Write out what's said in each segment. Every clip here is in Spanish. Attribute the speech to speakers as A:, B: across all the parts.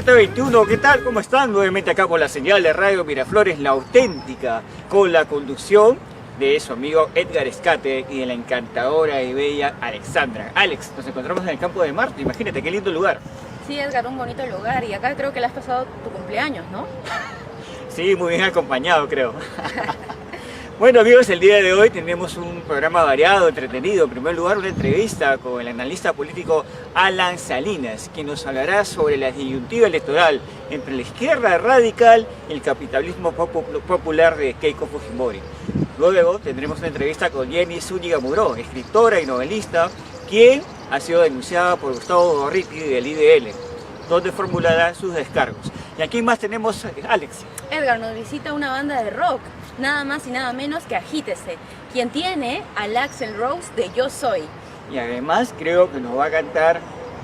A: Z21, ¿qué tal? ¿Cómo están? Nuevamente acá por la señal de Radio Miraflores, la auténtica, con la conducción de su amigo Edgar Escate y de la encantadora y bella Alexandra. Alex, nos encontramos en el Campo de Marte, imagínate qué lindo lugar.
B: Sí, Edgar, un bonito lugar, y acá creo que le has pasado tu cumpleaños, ¿no?
A: Sí, muy bien acompañado, creo. Bueno amigos, el día de hoy tenemos un programa variado, entretenido. En primer lugar, una entrevista con el analista político Alan Salinas, quien nos hablará sobre la disyuntiva electoral entre la izquierda radical y el capitalismo popular de Keiko Fujimori. Luego tendremos una entrevista con Jenny Zúñiga Muró, escritora y novelista, quien ha sido denunciada por Gustavo Gorriti del IDL, donde formulará sus descargos. Y aquí más tenemos Alex.
B: Edgar, nos visita una banda de rock, nada más y nada menos que Agítese, quien tiene al Axl Rose de Yo Soy.
A: Y además creo que nos va a cantar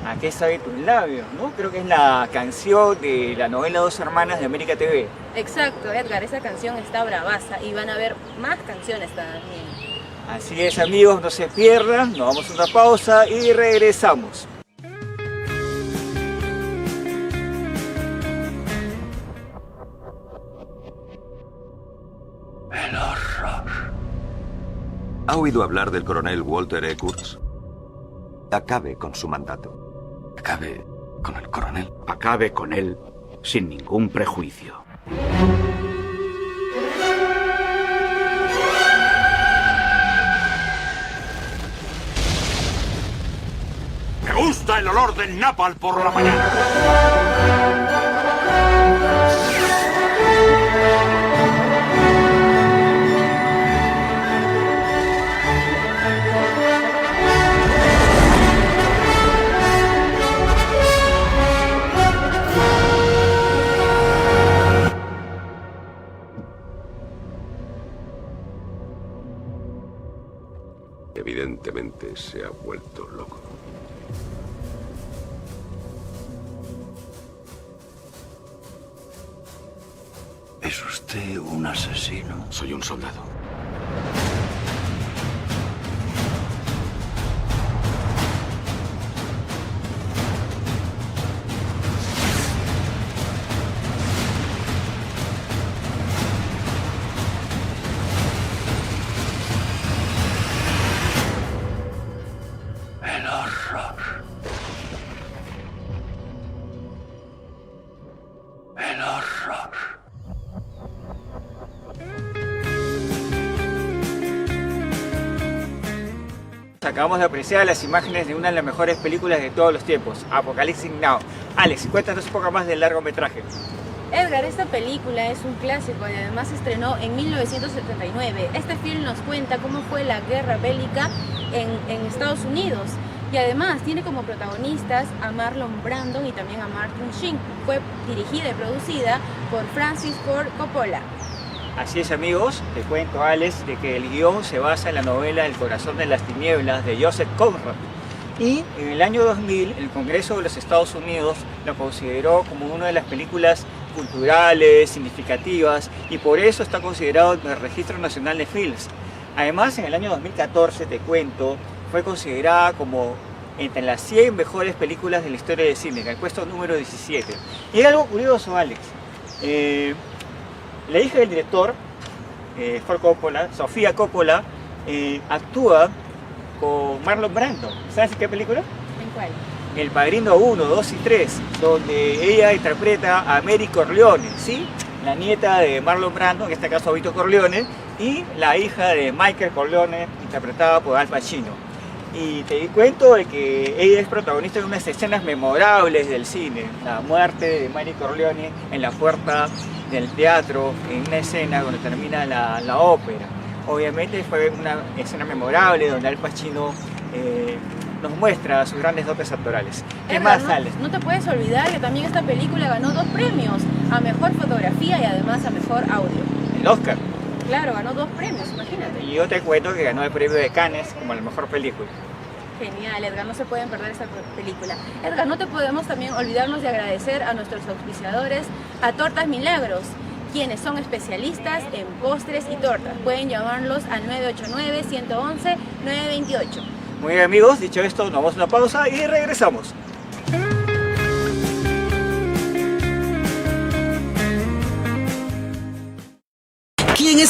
A: ¿A qué sabe tus labios?, ¿no? Creo que es la canción de la novela Dos Hermanas de América TV.
B: Exacto, Edgar, esa canción está bravaza y van a haber más canciones también.
A: Así es amigos, no se pierdan, nos vamos a una pausa y regresamos.
C: El horror. ¿Ha oído hablar del coronel Walter E. Kurtz? Acabe con su mandato.
D: Acabe con el coronel. Acabe con él sin ningún prejuicio. Me gusta el olor del napalm por la mañana.
C: Evidentemente se ha vuelto loco.
D: ¿Es usted un asesino? Soy un soldado.
A: Acabamos de apreciar las imágenes de una de las mejores películas de todos los tiempos, Apocalypse Now. Alex, cuéntanos un poco más del largometraje.
B: Edgar, esta película es un clásico y además se estrenó en 1979. Este film nos cuenta cómo fue la guerra bélica en Estados Unidos. Y además tiene como protagonistas a Marlon Brando y también a Martin Sheen. Fue dirigida y producida por Francis Ford Coppola.
A: Así es amigos, te cuento Alex de que el guión se basa en la novela El corazón de las tinieblas de Joseph Conrad. Y en el año 2000 el Congreso de los Estados Unidos lo consideró como una de las películas culturales, significativas, y por eso está considerado en el Registro Nacional de Films. Además en el año 2014, te cuento, fue considerada como entre las 100 mejores películas de la historia del cine, en el puesto número 17. Y hay algo curioso Alex. La hija del director, Ford Coppola, Sofía Coppola, actúa con Marlon Brando. ¿Sabes en qué película?
B: ¿En cuál?
A: El Padrino 1, 2 y 3, donde ella interpreta a Mary Corleone, ¿sí? La nieta de Marlon Brando, en este caso Vito Corleone, y la hija de Michael Corleone, interpretada por Al Pacino. Y te cuento de que ella es protagonista de unas escenas memorables del cine. La muerte de Mary Corleone en la puerta del teatro, en una escena donde termina la ópera. Obviamente fue una escena memorable donde Al Pacino nos muestra sus grandes dotes actorales. ¿Qué más sale?
B: No te puedes olvidar que también esta película ganó 2 premios, a Mejor Fotografía y además a Mejor Audio.
A: El Oscar.
B: Claro, ganó 2 premios, imagínate.
A: Y yo te cuento que ganó el premio de Cannes como la mejor película.
B: Genial, Edgar, no se pueden perder esta película. Edgar, no te podemos también olvidarnos de agradecer a nuestros auspiciadores, a Tortas Milagros, quienes son especialistas en postres y tortas. Pueden llamarlos al 989-111-928.
A: Muy bien amigos, dicho esto, nos vamos a una pausa y regresamos.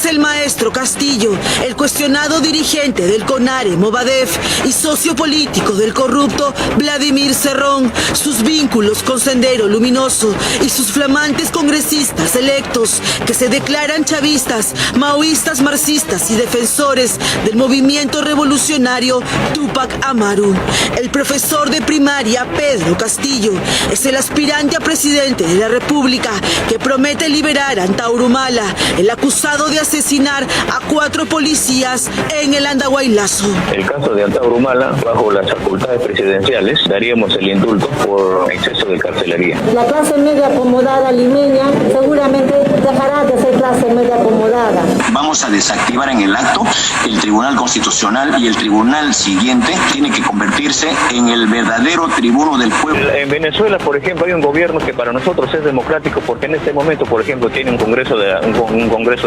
E: el maestro Castillo, el cuestionado dirigente del CONARE, Movadef, y socio político del corrupto Vladimir Cerrón, sus vínculos con Sendero Luminoso y sus flamantes congresistas electos que se declaran chavistas, maoístas, marxistas y defensores del movimiento revolucionario Túpac Amaru. El profesor de primaria Pedro Castillo es el aspirante a presidente de la República que promete liberar a Antaurumala, el acusado de asesinar a 4 policías en el Andahuaylazo.
F: El caso de Antaurumala, bajo las facultades presidenciales, daríamos el indulto por exceso de carcelería.
G: La clase media acomodada limeña seguramente dejará de ser clase media acomodada.
H: Vamos a desactivar en el acto el Tribunal Constitucional y el tribunal siguiente tiene que convertirse en el verdadero tribuno del pueblo.
F: En Venezuela, por ejemplo, hay un gobierno que para nosotros es democrático porque en este momento, por ejemplo, tiene un congreso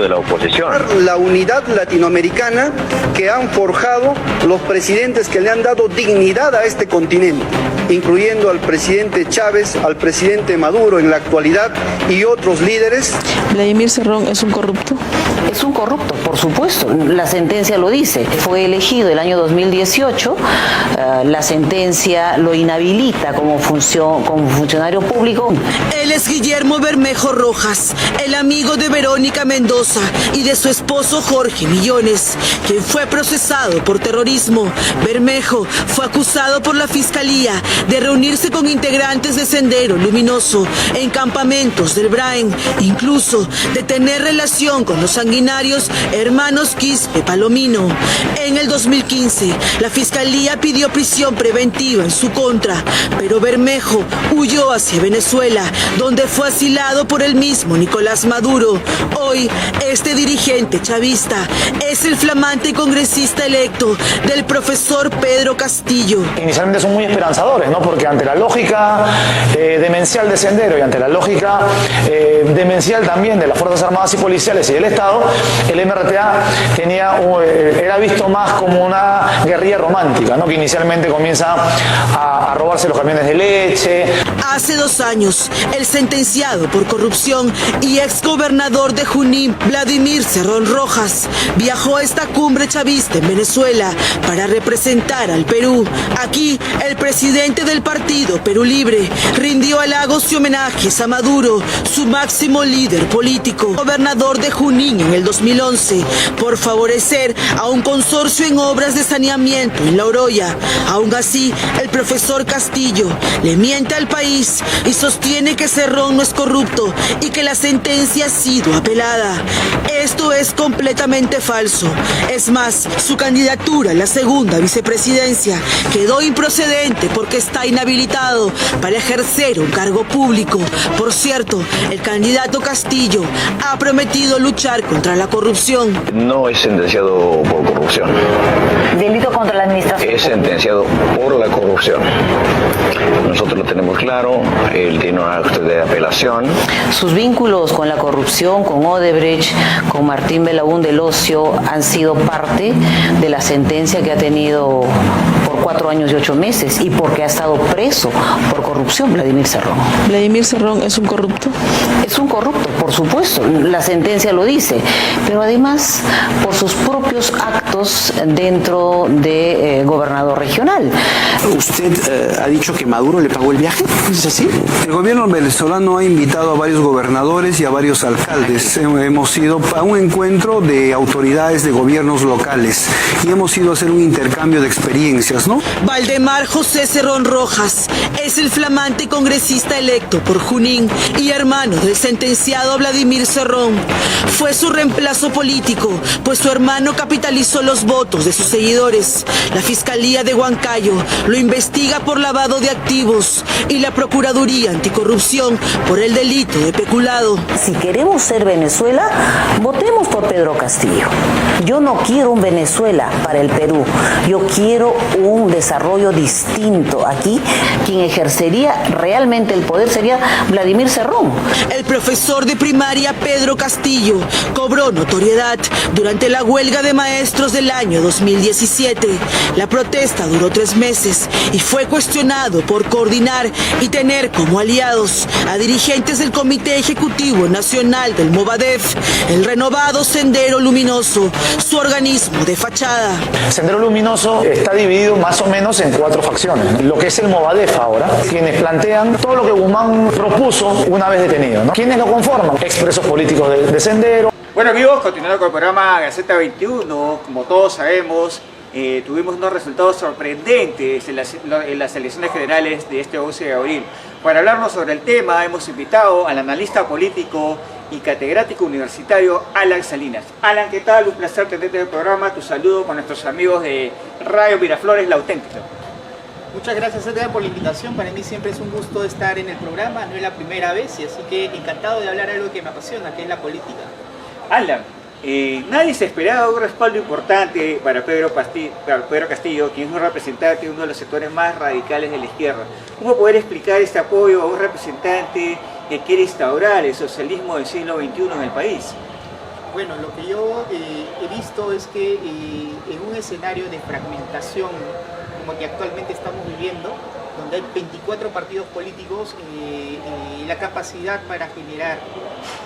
F: de la oposición.
I: La unidad latinoamericana que han forjado los presidentes que le han dado dignidad a este continente, incluyendo al presidente Chávez, al presidente Maduro en la actualidad y otros líderes.
J: ¿Vladimir Cerrón es un corrupto?
K: Es un corrupto, por supuesto. La sentencia lo dice. Fue elegido el año 2018. La sentencia lo inhabilita como funcionario público.
E: Él es Guillermo Bermejo Rojas, el amigo de Verónica Mendoza y de su esposo Jorge Millones, quien fue procesado por terrorismo. Bermejo fue acusado por la Fiscalía de reunirse con integrantes de Sendero Luminoso en campamentos del Brain, incluso de tener relación con los sanguinarios hermanos Quispe Palomino. En el 2015, la Fiscalía pidió prisión preventiva en su contra, pero Bermejo huyó hacia Venezuela, donde fue asilado por el mismo Nicolás Maduro. Hoy, este dirigente chavista es el flamante congresista electo del profesor Pedro Castillo.
L: Inicialmente son muy esperanzadores, ¿no? Porque ante la lógica demencial de Sendero y ante la lógica demencial también de las Fuerzas Armadas y Policiales y del Estado, el MRTA era visto más como una guerrilla romántica, ¿no? Que inicialmente comienza a robarse los camiones de leche.
E: Hace 2 años, el sentenciado por corrupción y exgobernador de Junín, Vladimir Cerrón Rojas, viajó a esta cumbre chavista en Venezuela para representar al Perú. Aquí, el presidente del partido Perú Libre rindió halagos y homenajes a Maduro, su máximo líder político, gobernador de Junín en el 2011, por favorecer a un consorcio en obras de saneamiento en La Oroya. Aún así, el profesor Castillo le miente al país y sostiene que Cerrón no es corrupto y que la sentencia ha sido apelada. Esto es completamente falso. Es más, su candidatura a la segunda vicepresidencia quedó improcedente porque está inhabilitado para ejercer un cargo público. Por cierto, el candidato Castillo ha prometido luchar contra la corrupción.
F: No es sentenciado por corrupción.
K: Delito contra la administración.
F: Es sentenciado por la corrupción. Nosotros lo tenemos claro, él tiene un acto de apelación.
K: Sus vínculos con la corrupción, con Odebrecht, con Martín Belaún del Ocio, han sido parte de la sentencia que ha tenido por 4 años y 8 meses y porque ha estado preso por corrupción Vladimir Cerrón.
J: ¿Vladimir Cerrón es un corrupto?
K: Es un corrupto, por supuesto, la sentencia lo dice, pero además por sus propios actos dentro de gobernador regional.
M: ¿Usted ha dicho que Maduro le pagó el viaje? ¿Es así?
I: El gobierno venezolano ha invitado a varios gobernadores y a varios alcaldes. Hemos ido a un encuentro de autoridades de gobiernos locales y hemos ido a hacer un intercambio de experiencias, ¿no?
E: Valdemar José Cerrón Rojas es el flamante congresista electo por Junín y hermano del sentenciado Vladimir Cerrón. Fue su reemplazo político, pues su hermano capitalizó los votos de sus seguidores. La Fiscalía de Huancayo lo investiga por lavado de activos y la Procuraduría Anticorrupción por el delito de peculado.
K: Si queremos ser Venezuela, votemos por Pedro Castillo. Yo no quiero un Venezuela para el Perú, yo quiero un un desarrollo distinto. Aquí quien ejercería realmente el poder sería Vladimir Cerrón.
E: El profesor de primaria Pedro Castillo cobró notoriedad durante la huelga de maestros del año 2017. La protesta duró 3 meses y fue cuestionado por coordinar y tener como aliados a dirigentes del Comité Ejecutivo Nacional del Movadef, el renovado Sendero Luminoso, su organismo de fachada.
L: Sendero Luminoso está dividido más o menos en 4 facciones, ¿no? Lo que es el Movadef ahora, quienes plantean todo lo que Guzmán propuso una vez detenido, ¿no? ¿Quiénes lo conforman? Expresos políticos de Sendero.
A: Bueno amigos, continuando con el programa Gaceta 21, como todos sabemos, tuvimos unos resultados sorprendentes en las elecciones generales de este 11 de abril. Para hablarnos sobre el tema hemos invitado al analista político y catedrático universitario Alan Salinas. Alan, ¿qué tal? Un placer tenerte en el programa. Tu saludo con nuestros amigos de Radio Miraflores, La Auténtica.
N: Muchas gracias, Edgar, por la invitación. Para mí siempre es un gusto estar en el programa, no es la primera vez, y así que encantado de hablar de algo que me apasiona, que es la política.
A: Alan, nadie se esperaba un respaldo importante para Pedro Castillo, quien es un representante de uno de los sectores más radicales de la izquierda. ¿Cómo poder explicar este apoyo a un representante que quiere instaurar el socialismo del siglo XXI en el país?
N: Bueno, lo que yo he visto es que en un escenario de fragmentación como que actualmente estamos viviendo, donde hay 24 partidos políticos, la capacidad para generar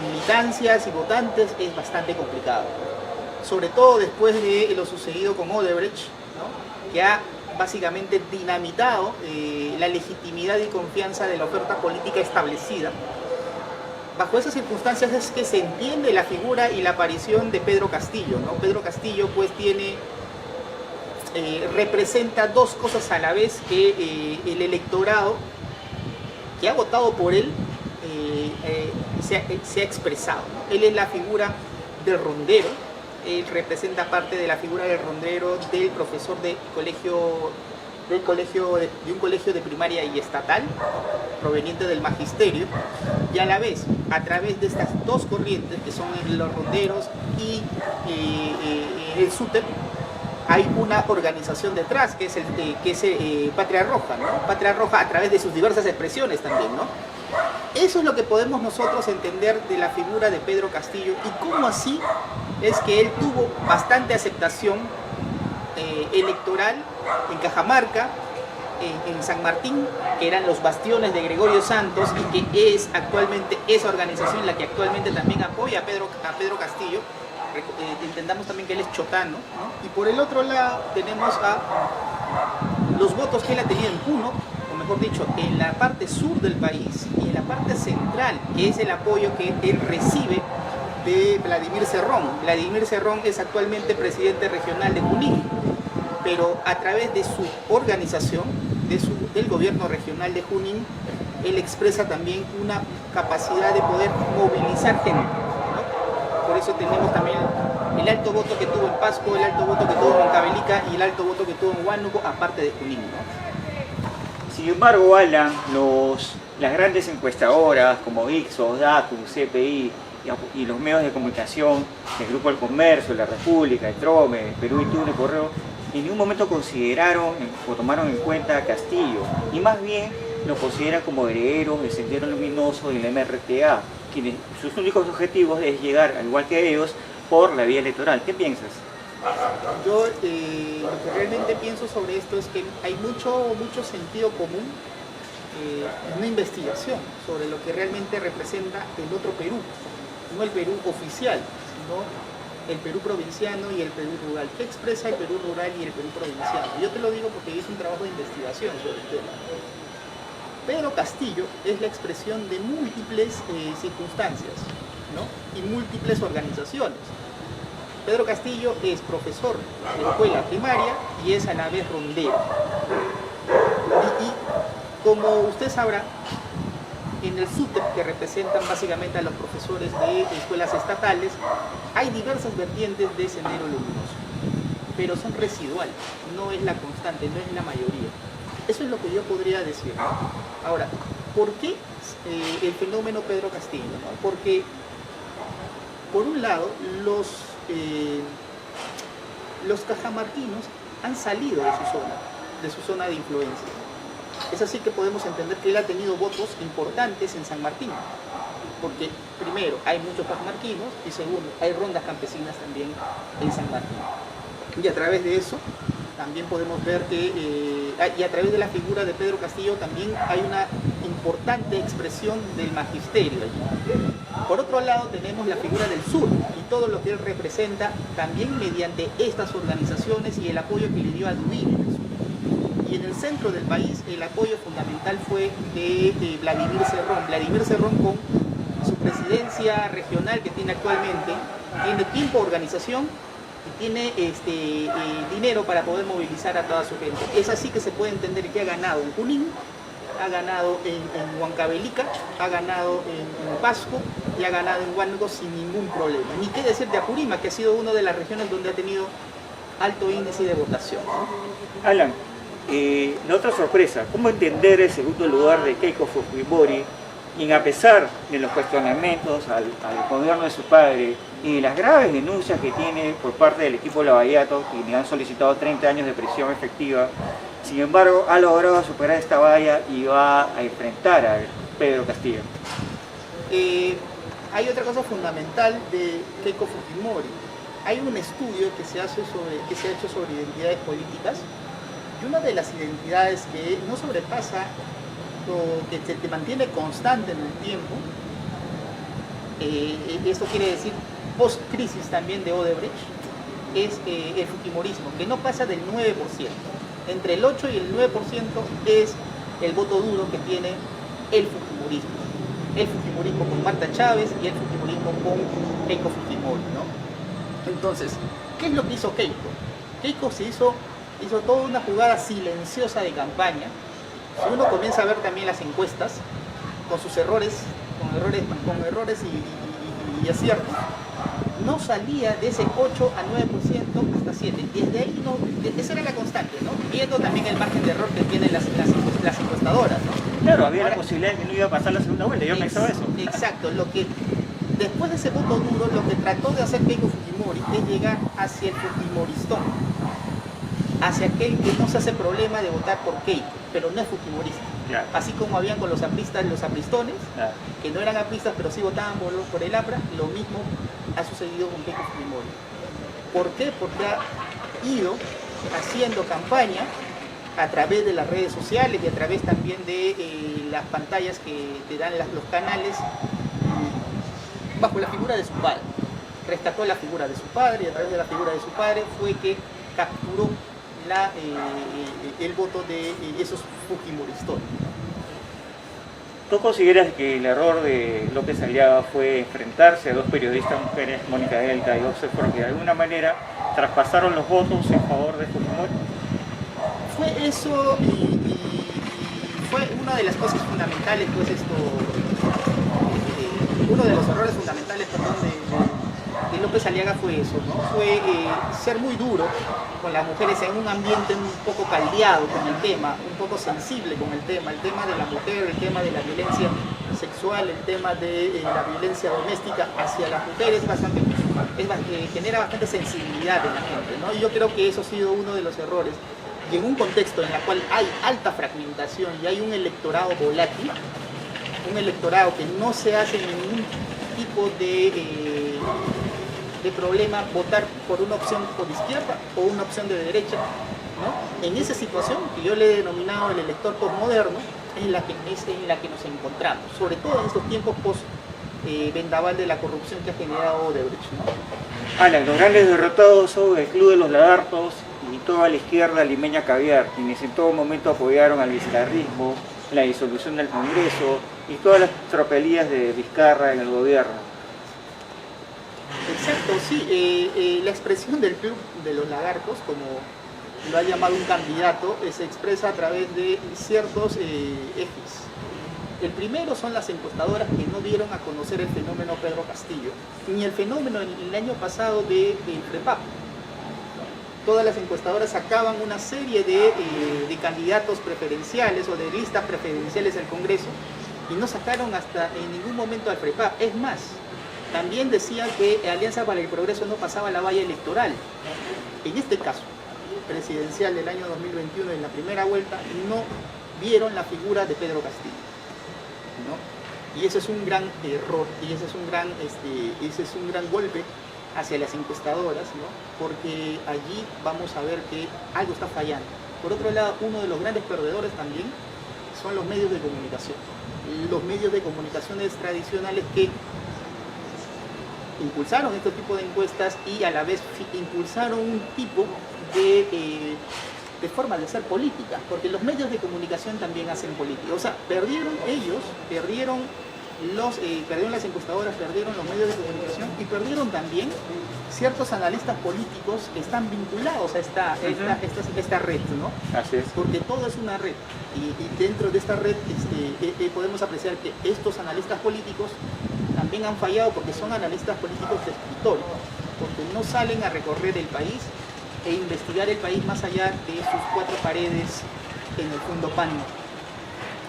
N: militancias y votantes es bastante complicado. Sobre todo después de lo sucedido con Odebrecht, ¿no? Que ha básicamente dinamitado la legitimidad y confianza de la oferta política establecida. Bajo esas circunstancias es que se entiende la figura y la aparición de Pedro Castillo, ¿no? Pedro Castillo pues representa 2 cosas a la vez que el electorado que ha votado por él se ha expresado, ¿no? Él es la figura del rondero, él representa parte de la figura del rondero del profesor de un colegio de primaria y estatal, proveniente del magisterio, y a la vez, a través de estas 2 corrientes, que son los ronderos y el SUTEP, hay una organización detrás, que es Patria Roja, ¿no? Patria Roja a través de sus diversas expresiones también, ¿no? Eso es lo que podemos nosotros entender de la figura de Pedro Castillo y cómo así es que él tuvo bastante aceptación electoral en Cajamarca, en San Martín, que eran los bastiones de Gregorio Santos y que es actualmente esa organización la que actualmente también apoya a Pedro Castillo. Entendamos también que él es chotano, ¿no? Y por el otro lado tenemos a los votos que él ha tenido en Puno, o mejor dicho, en la parte sur del país y en la parte central, que es el apoyo que él recibe de Vladimir Cerrón. Vladimir Cerrón es actualmente presidente regional de Junín, pero a través de su organización, del gobierno regional de Junín, él expresa también una capacidad de poder movilizar gente, ¿no? Por eso tenemos también el alto voto que tuvo en Pasco, el alto voto que tuvo en Cabelica y el alto voto que tuvo en Huánuco, aparte de Junín, ¿no?
A: Sin embargo, Alan, las grandes encuestadoras como Ipsos, Datum, CPI y los medios de comunicación, el Grupo del Comercio, La República, el Trome, Perú y Túnez, Correo, en ningún momento consideraron o tomaron en cuenta a Castillo, y más bien lo consideran como herederos del Sendero Luminoso y del MRTA, quienes sus únicos objetivos es llegar, al igual que ellos, por la vía electoral. ¿Qué piensas?
N: Yo lo que realmente pienso sobre esto es que hay mucho sentido común, una investigación sobre lo que realmente representa el otro Perú, no el Perú oficial, sino el Perú provinciano y el Perú rural. ¿Qué expresa el Perú rural y el Perú provinciano? Yo te lo digo porque hice un trabajo de investigación sobre el tema. Pedro Castillo es la expresión de múltiples circunstancias, ¿no? Y múltiples organizaciones. Pedro Castillo es profesor de escuela primaria y es a la vez rondero. Y como usted sabrá, en el SUTEP, que representan básicamente a los profesores de escuelas estatales, hay diversas vertientes de Sendero Luminoso, pero son residuales, no es la constante, no es la mayoría. Eso es lo que yo podría decir, ¿no? Ahora, ¿por qué el fenómeno Pedro Castillo, ¿no? Porque, por un lado, los cajamarquinos han salido de su zona. su zona de influencia. Es así que podemos entender que él ha tenido votos importantes en San Martín, porque primero hay muchos pasmarquinos y segundo hay rondas campesinas también en San Martín. Y a través de eso también podemos ver que, y a través de la figura de Pedro Castillo también hay una importante expresión del magisterio allí. Por otro lado tenemos la figura del sur y todo lo que él representa también mediante estas organizaciones y el apoyo que le dio a Duvín en el sur. Y en el centro del país el apoyo fundamental fue de Vladimir Cerrón. Vladimir Cerrón, con su presidencia regional que tiene actualmente, tiene tiempo de organización y tiene dinero para poder movilizar a toda su gente. Es así que se puede entender que ha ganado en Junín, ha ganado en Huancavelica, ha ganado en Pasco y ha ganado en Huánuco sin ningún problema. Ni qué decir de Apurímac, que ha sido una de las regiones donde ha tenido alto índice de votación, ¿no?
A: Alan, la otra sorpresa, ¿cómo entender el segundo lugar de Keiko Fujimori, quien a pesar de los cuestionamientos al gobierno de su padre y de las graves denuncias que tiene por parte del equipo Lavallato, que le han solicitado 30 años de prisión efectiva, sin embargo ha logrado superar esta valla y va a enfrentar a Pedro Castillo?
N: Hay otra cosa fundamental de Keiko Fujimori. Hay un estudio que se ha hecho sobre identidades políticas, y una de las identidades que no sobrepasa o que se mantiene constante en el tiempo, esto quiere decir post-crisis también de Odebrecht, es el fujimorismo, que no pasa del 9%. Entre el 8 y el 9% es el voto duro que tiene el fujimorismo. El fujimorismo con Marta Chávez y el fujimorismo con Keiko Fujimori, ¿no? Entonces, ¿qué es lo que hizo Keiko? Keiko hizo toda una jugada silenciosa de campaña. Si uno comienza a ver también las encuestas, con sus errores, con errores y aciertos, no salía de ese 8 a 9% hasta 7. Desde ahí no, esa era la constante, ¿no? Viendo también el margen de error que tienen las encuestadoras, ¿no?
A: Claro, había la posibilidad de que no iba a pasar la segunda vuelta, yo pensaba eso.
N: Exacto, después de ese voto duro, lo que trató de hacer Keiko Fujimori es llegar hacia el fujimoristón, hacia aquel que no se hace problema de votar por Keiko, pero no es fujimorista.
A: Claro.
N: Así como habían con los apristas, los apristones,
A: Claro,
N: que no eran apristas pero sí votaban por el APRA, lo mismo ha sucedido con Keiko Fujimori. ¿Por qué? Porque ha ido haciendo campaña a través de las redes sociales y a través también de las pantallas que te dan los canales, bajo la figura de su padre. Rescató la figura de su padre y a través de la figura de su padre fue que capturó el voto de esos fujimoristones.
A: ¿Tú consideras que el error de López Aliaga fue enfrentarse a dos periodistas mujeres, Mónica Delta y Oxford, que de alguna manera traspasaron los votos en favor de Fujimori?
N: Fue eso y fue una de las cosas fundamentales, pues uno de los errores fundamentales, de López Aliaga fue eso, ¿no? Fue ser muy duro con las mujeres en un ambiente un poco caldeado con el tema, un poco sensible con el tema de la mujer, el tema de la violencia sexual, el tema de la violencia doméstica hacia las mujeres, genera bastante sensibilidad en la gente, ¿no? Y yo creo que eso ha sido uno de los errores. Y en un contexto en el cual hay alta fragmentación y hay un electorado volátil, un electorado que no se hace ningún tipo de problema votar por una opción o de izquierda o una opción de derecha, ¿no? En esa situación que yo le he denominado el elector postmoderno es en la que nos encontramos, sobre todo en estos tiempos post vendaval de la corrupción que ha generado Odebrecht, ¿no?
A: Alan, los grandes derrotados son el Club de los Lagartos y toda la izquierda limeña caviar, quienes en todo momento apoyaron al vizcarrismo, la disolución del Congreso y todas las tropelías de Vizcarra en el gobierno.
N: Exacto, sí. La expresión del Club de los Lagartos, como lo ha llamado un candidato, se expresa a través de ciertos ejes. El primero son las encuestadoras que no dieron a conocer el fenómeno Pedro Castillo, ni el fenómeno el año pasado del FREPAP. Todas las encuestadoras sacaban una serie de candidatos preferenciales o de listas preferenciales al Congreso y no sacaron hasta en ningún momento al FREPAP. Es más, también decían que Alianza para el Progreso no pasaba la valla electoral. En este caso, presidencial del año 2021 en la primera vuelta no vieron la figura de Pedro Castillo, ¿no? Y ese es un gran error, y ese es un gran golpe hacia las encuestadoras, ¿no? Porque allí vamos a ver que algo está fallando. Por otro lado, uno de los grandes perdedores también son los medios de comunicación. Los medios de comunicaciones tradicionales que impulsaron este tipo de encuestas y a la vez impulsaron un tipo de forma de hacer política, porque los medios de comunicación también hacen política. O sea, perdieron las encuestadoras, perdieron los medios de comunicación y perdieron también ciertos analistas políticos que están vinculados a esta red, ¿no?
A: Así es.
N: Porque todo es una red y dentro de esta red podemos apreciar que estos analistas políticos también han fallado porque son analistas políticos de escritorio, porque no salen a recorrer el país e investigar el país más allá de sus cuatro paredes en el fondo pan.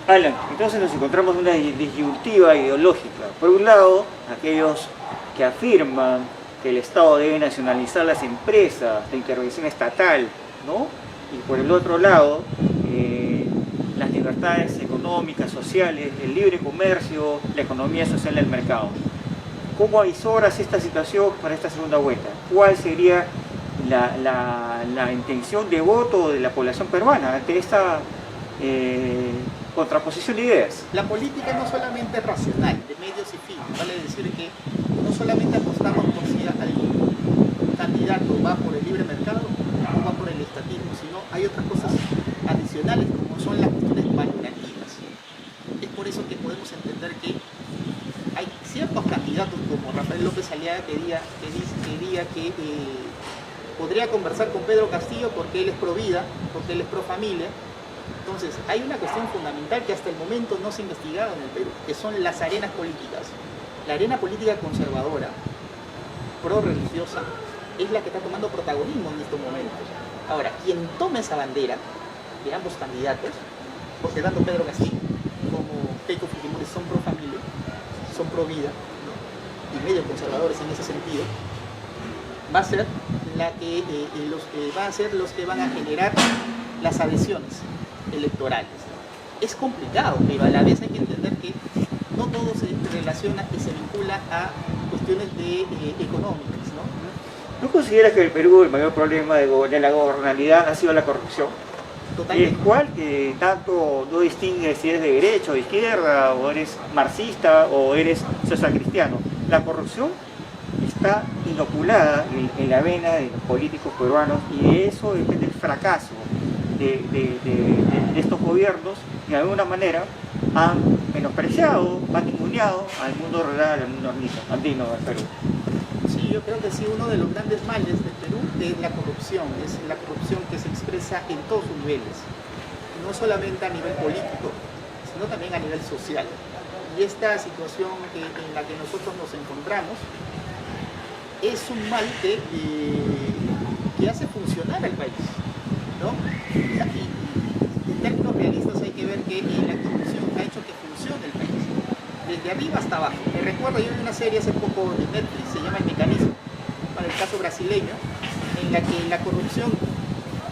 A: Alan, entonces nos encontramos en una disyuntiva ideológica. Por un lado, aquellos que afirman que el Estado debe nacionalizar las empresas de intervención estatal, ¿no? Y por el otro lado, las libertades económicas, sociales, el libre comercio, la economía social del mercado. ¿Cómo avisoras esta situación para esta segunda vuelta? ¿Cuál sería la intención de voto de la población peruana ante esta contraposición de ideas?
N: La política no solamente es racional, de medios y fines, vale decir que no solamente apostamos por si algún candidato va por el libre mercado o va por el estatismo, sino hay otras cosas adicionales como son las cuestiones valutativas. Es por eso que podemos entender que hay ciertos candidatos como Rafael López Aliaga que diría que podría conversar con Pedro Castillo porque él es pro vida, porque él es pro familia. Entonces, hay una cuestión fundamental que hasta el momento no se ha investigado en el Perú, que son las arenas políticas. La arena política conservadora, pro-religiosa, es la que está tomando protagonismo en estos momentos. Ahora, quien tome esa bandera de ambos candidatos, porque tanto Pedro Castillo como Keiko Fujimori son pro-familia, son pro-vida, ¿no? Y medios conservadores en ese sentido, va a ser los que van a generar las adhesiones electorales. Es complicado, pero a la vez hay que entender que no todo se relaciona y se vincula a cuestiones económicas, ¿no?
A: ¿Tú consideras que en el Perú el mayor problema de la gobernabilidad ha sido la corrupción?
N: Totalmente.
A: ¿Cuál tanto no distingue si eres de derecha o de izquierda, o eres marxista o eres social cristiano? La corrupción está inoculada en la vena de los políticos peruanos y de eso depende el fracaso de estos gobiernos que de alguna manera han menospreciado, han ninguneado al mundo rural, al mundo andino del Perú.
N: Sí, yo creo que sí, uno de los grandes males del Perú es la corrupción que se expresa en todos sus niveles, no solamente a nivel político, sino también a nivel social. Y esta situación en la que nosotros nos encontramos es un mal que hace funcionar al país, ¿no? Y en términos realistas hay que ver que la corrupción ha hecho que funcione el país, desde arriba hasta abajo. Me recuerdo, yo vi una serie hace poco de Netflix, se llama El Mecanismo, para el caso brasileño, en la que la corrupción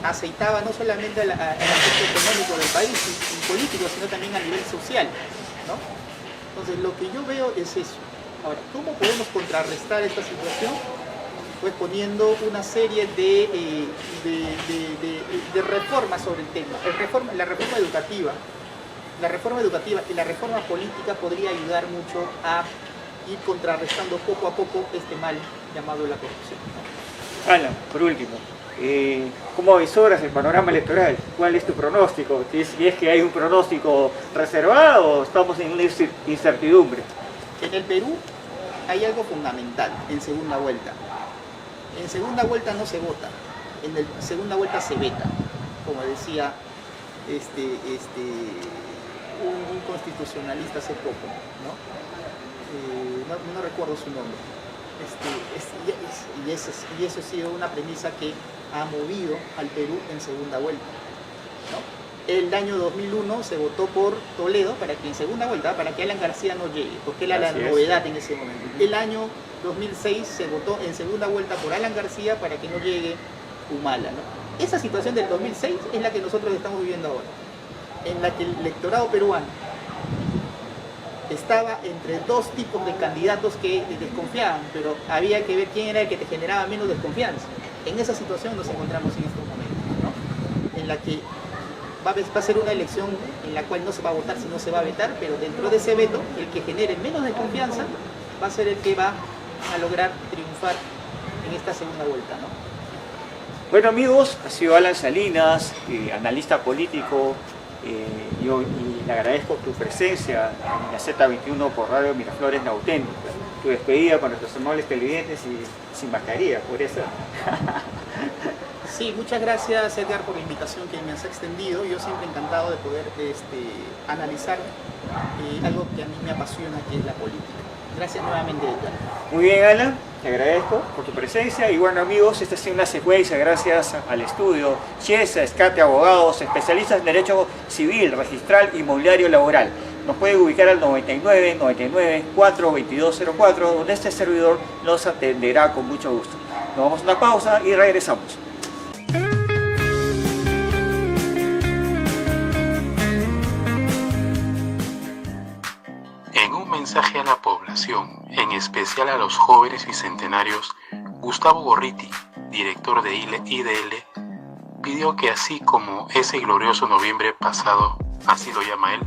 N: aceitaba no solamente el aspecto económico del país y político, sino también a nivel social, ¿no? Entonces lo que yo veo es eso. Ahora, ¿cómo podemos contrarrestar esta situación? Pues poniendo una serie de reformas sobre el tema. La reforma educativa y la reforma política podría ayudar mucho a ir contrarrestando poco a poco este mal llamado la corrupción.
A: Alan, por último, ¿cómo avisoras el panorama electoral? ¿Cuál es tu pronóstico? Si es que hay un pronóstico reservado o estamos en una incertidumbre.
N: En el Perú hay algo fundamental en segunda vuelta. En segunda vuelta no se vota, en segunda vuelta se veta, como decía un constitucionalista hace poco, ¿no? No recuerdo su nombre. Y eso ha sido una premisa que ha movido al Perú en segunda vuelta, ¿no? El año 2001 se votó por Toledo para que en segunda vuelta, para que Alan García no llegue, porque era la novedad en ese momento. El año 2006 se votó en segunda vuelta por Alan García para que no llegue Humala, ¿no? Esa situación del 2006 es la que nosotros estamos viviendo ahora, en la que el electorado peruano estaba entre dos tipos de candidatos que desconfiaban, pero había que ver quién era el que te generaba menos desconfianza. En esa situación nos encontramos en estos momentos, ¿no? En la que va a ser una elección en la cual no se va a votar, sino se va a vetar, pero dentro de ese veto, el que genere menos desconfianza va a ser el que va a lograr triunfar en esta segunda vuelta, ¿no?
A: Bueno amigos, ha sido Alan Salinas, analista político, y le agradezco tu presencia en la Z21 por Radio Miraflores La Auténtica. Tu despedida con nuestros amables televidentes y sin mascarilla, por eso.
N: Sí, muchas gracias Edgar por la invitación que me has extendido. Yo siempre encantado de poder analizar algo que a mí me apasiona, que es la política. Gracias nuevamente, Edgar.
A: Muy bien, Alan, te agradezco por tu presencia. Y bueno amigos, esta ha sido una secuencia gracias al estudio Chiesa, Escate Abogados, especialistas en Derecho Civil, Registral, Inmobiliario, Laboral. Nos pueden ubicar al 99 99 4 2204, donde este servidor los atenderá con mucho gusto. Nos vamos a una pausa y regresamos.
O: En un mensaje a la población, en especial a los jóvenes bicentenarios, Gustavo Gorriti, director de IDL, pidió que así como ese glorioso noviembre pasado, así lo llama él,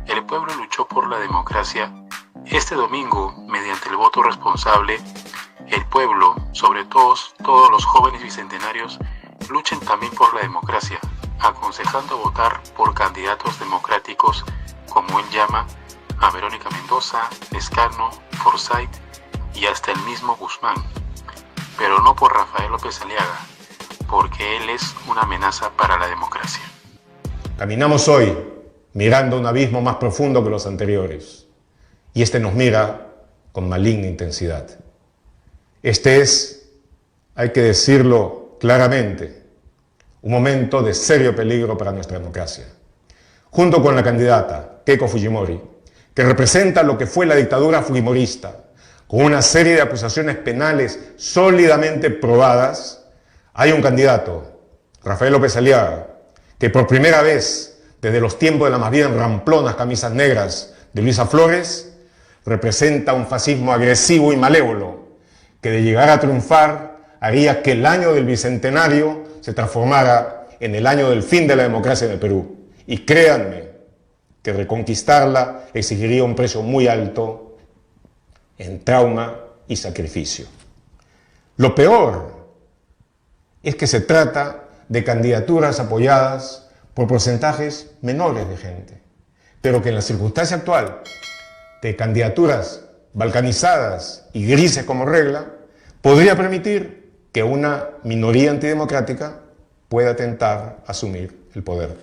O: el pueblo luchó por la democracia. Este domingo, mediante el voto responsable, el pueblo, sobre todos los jóvenes bicentenarios, luchen también por la democracia, aconsejando votar por candidatos democráticos, como él llama, a Verónica Mendoza, Lescano, Forsyth y hasta el mismo Guzmán, pero no por Rafael López Aliaga, porque él es una amenaza para la democracia.
P: Caminamos hoy mirando un abismo más profundo que los anteriores, y este nos mira con maligna intensidad. Este es, hay que decirlo claramente, un momento de serio peligro para nuestra democracia. Junto con la candidata Keiko Fujimori, que representa lo que fue la dictadura fujimorista, con una serie de acusaciones penales sólidamente probadas, hay un candidato, Rafael López Aliaga, que por primera vez, desde los tiempos de las más bien ramplonas camisas negras de Luisa Flores, representa un fascismo agresivo y malévolo, que de llegar a triunfar haría que el año del bicentenario se transformara en el año del fin de la democracia en el Perú. Y créanme que reconquistarla exigiría un precio muy alto en trauma y sacrificio. Lo peor es que se trata de candidaturas apoyadas por porcentajes menores de gente, pero que en la circunstancia actual de candidaturas balcanizadas y grises como regla, podría permitir que una minoría antidemocrática pueda tentar asumir el poder.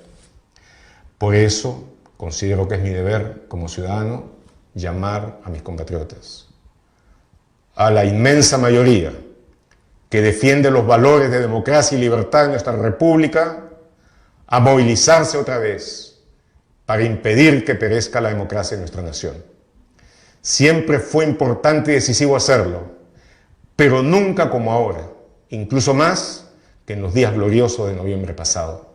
P: Por eso considero que es mi deber como ciudadano llamar a mis compatriotas, a la inmensa mayoría que defiende los valores de democracia y libertad en nuestra república, a movilizarse otra vez para impedir que perezca la democracia en nuestra nación. Siempre fue importante y decisivo hacerlo, pero nunca como ahora, incluso más que en los días gloriosos de noviembre pasado.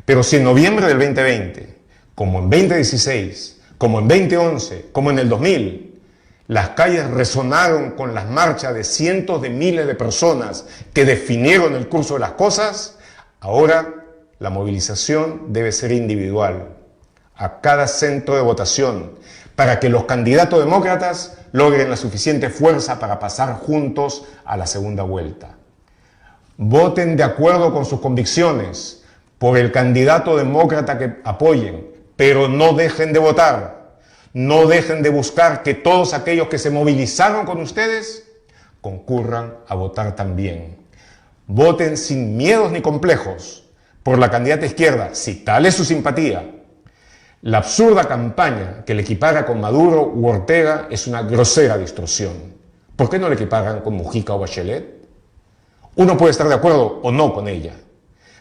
P: Pero si en noviembre del 2020, como en 2016, como en 2011, como en el 2000, las calles resonaron con las marchas de cientos de miles de personas que definieron el curso de las cosas, ahora la movilización debe ser individual, a cada centro de votación, para que los candidatos demócratas logren la suficiente fuerza para pasar juntos a la segunda vuelta. Voten de acuerdo con sus convicciones por el candidato demócrata que apoyen, pero no dejen de votar, no dejen de buscar que todos aquellos que se movilizaron con ustedes concurran a votar también. Voten sin miedos ni complejos por la candidata izquierda, si tal es su simpatía. La absurda campaña que le equipara con Maduro u Ortega es una grosera distorsión. ¿Por qué no le equiparan con Mujica o Bachelet? Uno puede estar de acuerdo o no con ella,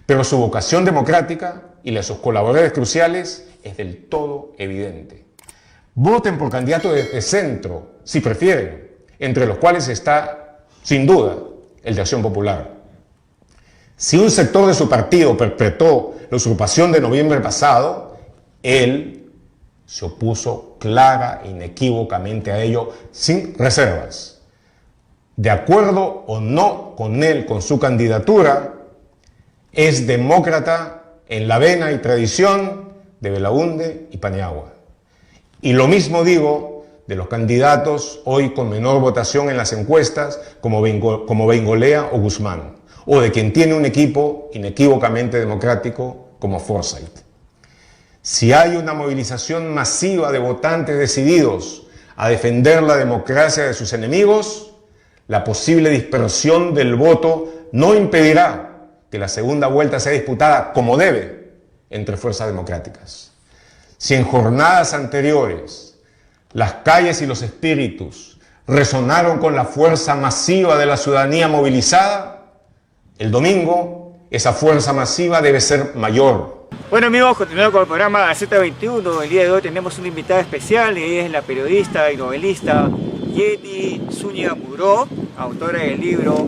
P: pero su vocación democrática y la de sus colaboradores cruciales es del todo evidente. Voten por candidatos de centro, si prefieren, entre los cuales está, sin duda, el de Acción Popular. Si un sector de su partido perpetró la usurpación de noviembre pasado, él se opuso clara e inequívocamente a ello, sin reservas. De acuerdo o no con él, con su candidatura, es demócrata en la vena y tradición de Belaúnde y Paniagua. Y lo mismo digo de los candidatos hoy con menor votación en las encuestas, como Bengolea o Guzmán, o de quien tiene un equipo inequívocamente democrático como Forsyth. Si hay una movilización masiva de votantes decididos a defender la democracia de sus enemigos, la posible dispersión del voto no impedirá que la segunda vuelta sea disputada como debe entre fuerzas democráticas. Si en jornadas anteriores las calles y los espíritus resonaron con la fuerza masiva de la ciudadanía movilizada, el domingo esa fuerza masiva debe ser mayor.
A: Bueno amigos, continuando con el programa Gaceta 21, el día de hoy tenemos una invitada especial, ella es la periodista y novelista Jenny Zúñiga Muró, autora del libro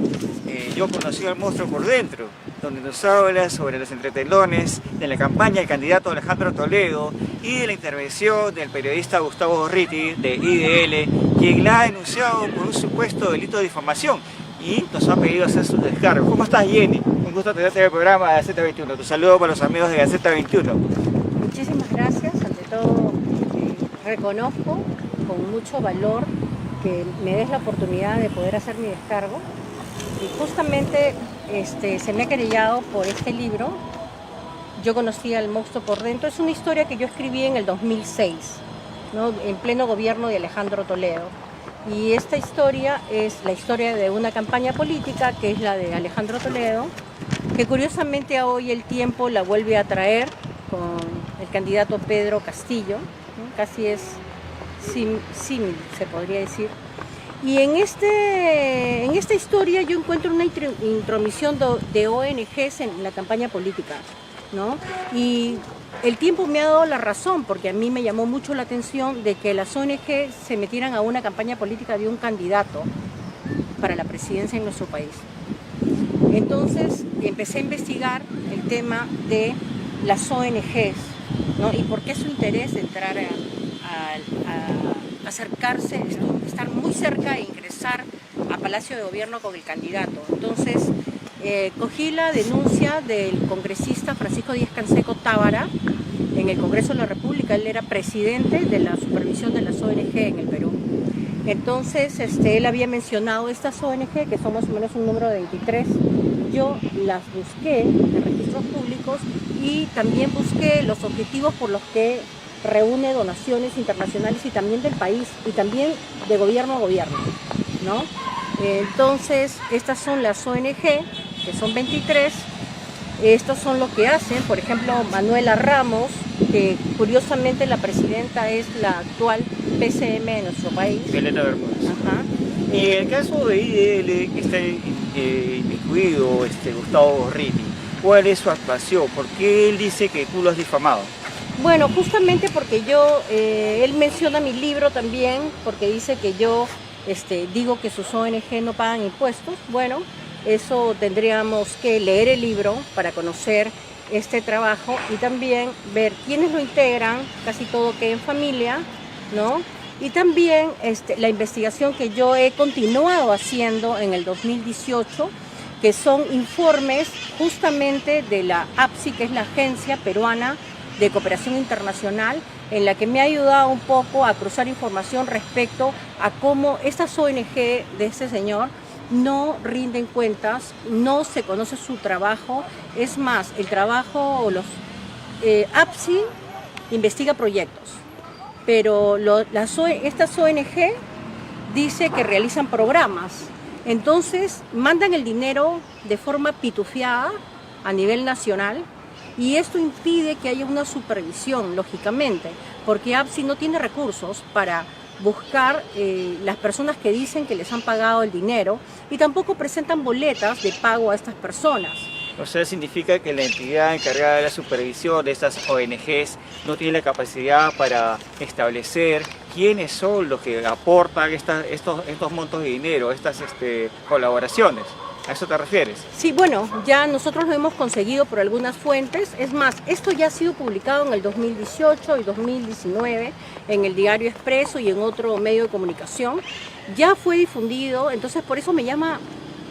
A: Yo conocí al monstruo por dentro, donde nos habla sobre los entretelones de la campaña del candidato Alejandro Toledo y de la intervención del periodista Gustavo Gorriti de IDL, quien la ha denunciado por un supuesto delito de difamación y nos ha pedido hacer sus descargos. ¿Cómo estás, Jenny? Un gusto tenerte en el programa de Gaceta 21. Tu saludo para los amigos de Gaceta 21.
Q: Muchísimas gracias. Ante todo, reconozco con mucho valor que me des la oportunidad de poder hacer mi descargo. Y justamente se me ha querellado por este libro. Yo conocí al monstruo por dentro. Es una historia que yo escribí en el 2006, ¿no? En pleno gobierno de Alejandro Toledo. Y esta historia es la historia de una campaña política, que es la de Alejandro Toledo, que curiosamente hoy el tiempo la vuelve a traer con el candidato Pedro Castillo, ¿no? Casi es símil, se podría decir. Y en esta historia yo encuentro una intromisión de ONGs en la campaña política, ¿no? Y el tiempo me ha dado la razón, porque a mí me llamó mucho la atención de que las ONG se metieran a una campaña política de un candidato para la presidencia en nuestro país. Entonces empecé a investigar el tema de las ONGs, ¿no? Y por qué su interés de entrar a acercarse, estar muy cerca e ingresar a Palacio de Gobierno con el candidato. Entonces cogí la denuncia del congresista Francisco Díaz-Canseco Tábara en el Congreso de la República. Él era presidente de la supervisión de las ONG en el Perú. Entonces él había mencionado estas ONG, que son más o menos un número de 23. Yo las busqué en registros públicos y también busqué los objetivos por los que reúne donaciones internacionales y también del país y también de gobierno a gobierno, ¿no? Entonces estas son las ONG, que son 23. Estos son lo que hacen, por ejemplo, Manuela Ramos, que curiosamente la presidenta es la actual PCM de nuestro país.
A: Violeta Bermúdez.
Q: Ajá.
A: Y en el caso de IDL, que está incluido Gustavo Gorriti, ¿cuál es su actuación? ¿Por qué él dice que tú lo has difamado?
Q: Bueno, justamente porque él menciona mi libro también, porque dice que yo digo que sus ONG no pagan impuestos. Bueno, eso tendríamos que leer el libro para conocer este trabajo y también ver quiénes lo integran, casi todo que en familia, ¿no? Y también la investigación que yo he continuado haciendo en el 2018, que son informes justamente de la APSI, que es la Agencia Peruana de Cooperación Internacional, en la que me ha ayudado un poco a cruzar información respecto a cómo estas ONG de este señor no rinden cuentas, no se conoce su trabajo. Es más, el trabajo o los APSI investiga proyectos, pero estas ONG dice que realizan programas. Entonces mandan el dinero de forma pitufiada a nivel nacional y esto impide que haya una supervisión, lógicamente, porque APSI no tiene recursos para buscar las personas que dicen que les han pagado el dinero y tampoco presentan boletas de pago a estas personas.
A: O sea, significa que la entidad encargada de la supervisión de estas ONGs no tiene la capacidad para establecer quiénes son los que aportan estos montos de dinero, estas colaboraciones. ¿A eso te refieres?
Q: Sí, bueno, ya nosotros lo hemos conseguido por algunas fuentes. Es más, esto ya ha sido publicado en el 2018 y 2019 en el Diario Expreso y en otro medio de comunicación. Ya fue difundido, entonces por eso me llama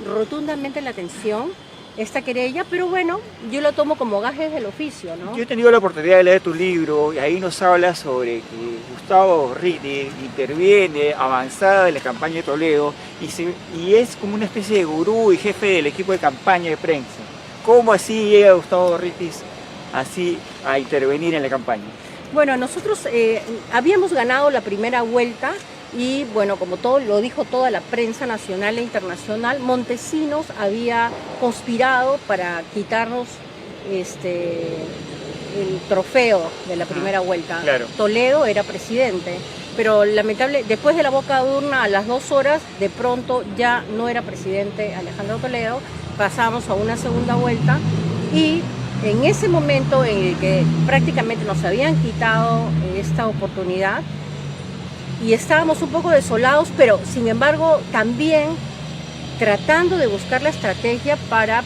Q: rotundamente la atención esta querella, pero bueno, yo lo tomo como gajes del oficio, ¿no?
A: Yo he tenido la oportunidad de leer tu libro y ahí nos habla sobre que Gustavo Gorriti interviene avanzada en la campaña de Toledo y es como una especie de gurú y jefe del equipo de campaña de prensa. ¿Cómo así llega Gustavo Gorriti así a intervenir en la campaña?
Q: Bueno, nosotros habíamos ganado la primera vuelta y bueno, como todo lo dijo toda la prensa nacional e internacional, Montesinos había conspirado para quitarnos el trofeo de la primera vuelta.
A: Claro.
Q: Toledo era presidente, pero después de la boca de urna a las 2 horas, de pronto ya no era presidente Alejandro Toledo, pasamos a una segunda vuelta y en ese momento en el que prácticamente nos habían quitado esta oportunidad, y estábamos un poco desolados, pero sin embargo también tratando de buscar la estrategia para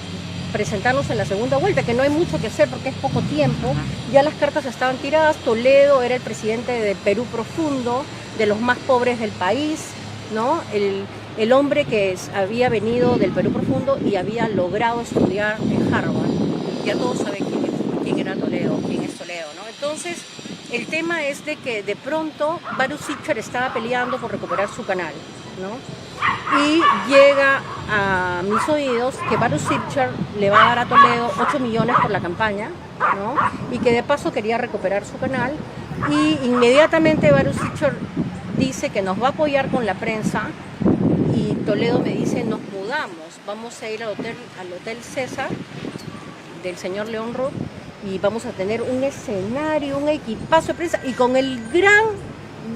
Q: presentarnos en la segunda vuelta, que no hay mucho que hacer porque es poco tiempo, ya las cartas estaban tiradas. Toledo era el presidente de Perú Profundo, de los más pobres del país, ¿no? El hombre que había venido del Perú Profundo y había logrado estudiar en Harvard. Ya todos saben quién era Toledo, quién es Toledo, ¿no? Entonces, el tema es de que de pronto Baruch Sitchar estaba peleando por recuperar su canal, ¿no? Y llega a mis oídos que Baruch Sitchar le va a dar a Toledo 8 millones por la campaña, ¿no? Y que de paso quería recuperar su canal. Y inmediatamente Baruch Sitchar dice que nos va a apoyar con la prensa y Toledo me dice, nos mudamos, vamos a ir al hotel César del señor León Rupp y vamos a tener un escenario, un equipazo de prensa y con el gran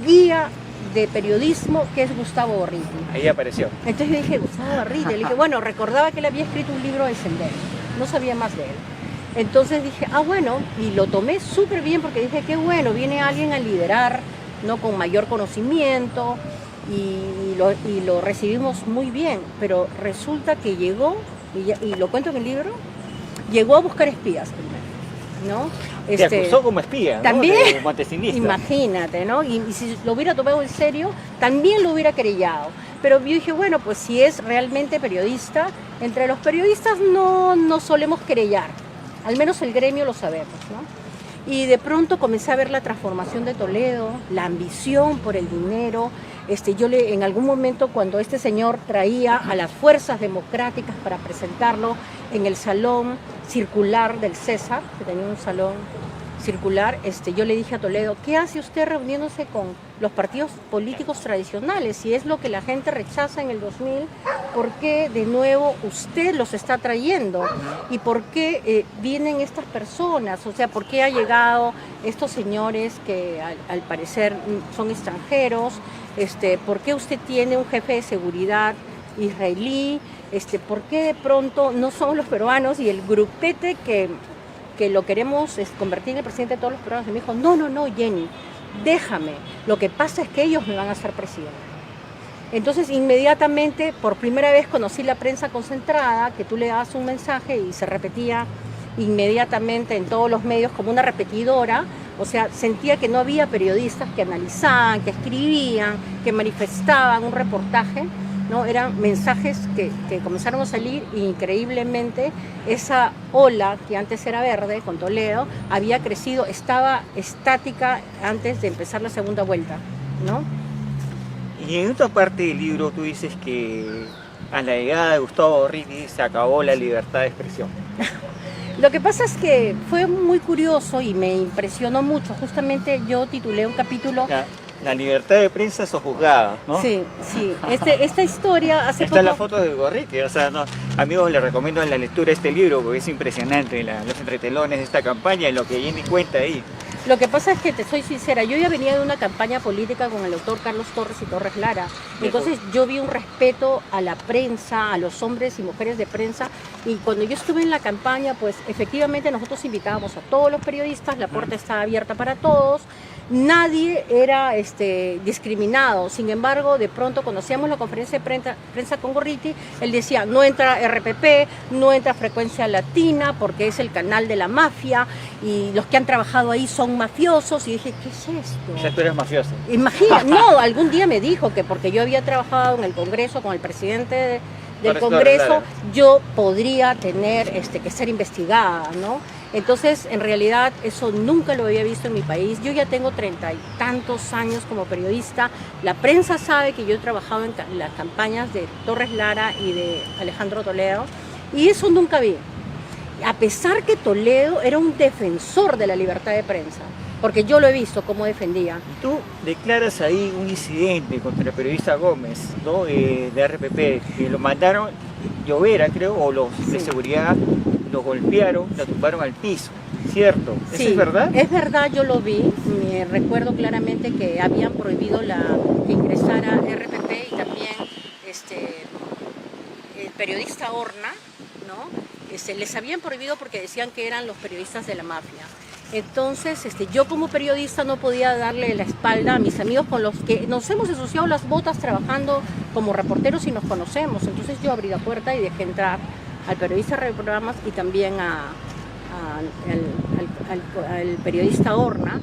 Q: guía de periodismo que es Gustavo Gorriti.
A: Ahí apareció.
Q: Entonces yo dije, Gustavo Gorriti, le dije, bueno, recordaba que él había escrito un libro de Sendero, no sabía más de él. Entonces dije, bueno, y lo tomé súper bien porque dije, qué bueno, viene alguien a liderar, ¿no? Con mayor conocimiento y lo recibimos muy bien, pero resulta que llegó, y lo cuento en el libro, llegó a buscar espías primero, ¿no?
A: Te acusó como espía, ¿no?
Q: También,
A: montesinista.
Q: Imagínate, ¿no? Y si lo hubiera tomado en serio, también lo hubiera querellado. Pero yo dije, bueno, pues si es realmente periodista, entre los periodistas no solemos querellar, al menos el gremio lo sabemos, ¿no? Y de pronto comencé a ver la transformación de Toledo, la ambición por el dinero. En algún momento cuando este señor traía a las fuerzas democráticas para presentarlo en el salón circular del César, que tenía un salón circular, yo le dije a Toledo, ¿qué hace usted reuniéndose con los partidos políticos tradicionales? Si es lo que la gente rechaza en el 2000, ¿por qué de nuevo usted los está trayendo? ¿Y por qué vienen estas personas? O sea, ¿por qué ha llegado estos señores que al parecer son extranjeros? ¿Por qué usted tiene un jefe de seguridad israelí? ¿Por qué de pronto no somos los peruanos y el grupete que lo queremos convertir en el presidente de todos los peruanos? Y me dijo, no, Jenny, déjame. Lo que pasa es que ellos me van a hacer presidente. Entonces, inmediatamente, por primera vez conocí la prensa concentrada, que tú le dabas un mensaje y se repetía inmediatamente en todos los medios como una repetidora. O sea, sentía que no había periodistas que analizaban, que escribían, que manifestaban un reportaje, ¿no? Eran mensajes que comenzaron a salir y increíblemente esa ola que antes era verde con Toledo había crecido, estaba estática antes de empezar la segunda vuelta, ¿no?
A: Y en otra parte del libro tú dices que a la llegada de Gustavo Gorriti se acabó la libertad de expresión.
Q: Lo que pasa es que fue muy curioso y me impresionó mucho. Justamente yo titulé un capítulo...
A: La libertad de prensa sojuzgada, ¿no?
Q: Sí. Esta historia hace
A: poco... Está la foto de Gorriti, o sea, amigos, les recomiendo la lectura de este libro porque es impresionante, los entretelones de esta campaña y lo que Jenny cuenta ahí.
Q: Lo que pasa es que, te soy sincera, yo ya venía de una campaña política con el doctor Carlos Torres y Torres Lara. Entonces yo vi un respeto a la prensa, a los hombres y mujeres de prensa. Y cuando yo estuve en la campaña, pues efectivamente nosotros invitábamos a todos los periodistas, la puerta estaba abierta para todos. nadie era discriminado. Sin embargo, de pronto cuando hacíamos la conferencia de prensa con Gorriti, él decía, no entra RPP, no entra Frecuencia Latina porque es el canal de la mafia y los que han trabajado ahí son mafiosos. Y dije, ¿qué es esto?
A: O sea, tú eres mafioso.
Q: Imagina, no, algún día me dijo que porque yo había trabajado en el Congreso con el presidente del Congreso, yo podría tener que ser investigada, ¿no? Entonces, en realidad, eso nunca lo había visto en mi país. Yo ya tengo 30 y tantos años como periodista. La prensa sabe que yo he trabajado en las campañas de Torres Lara y de Alejandro Toledo, y eso nunca vi. A pesar que Toledo era un defensor de la libertad de prensa, porque yo lo he visto cómo defendía.
A: Tú declaras ahí un incidente contra el periodista Gómez, ¿no? De RPP, que lo mandaron, Llovera creo, o los de seguridad, lo golpearon, lo tumbaron al piso, ¿cierto? ¿Eso
Q: Sí,
A: es verdad?
Q: Es verdad, yo lo vi. Me recuerdo claramente que habían prohibido que ingresara RPP y también el periodista Horna, ¿no? Les habían prohibido porque decían que eran los periodistas de la mafia. Entonces, yo como periodista no podía darle la espalda a mis amigos con los que nos hemos ensuciado las botas trabajando como reporteros y nos conocemos. Entonces yo abrí la puerta y dejé entrar al periodista de programas y también al periodista Horna.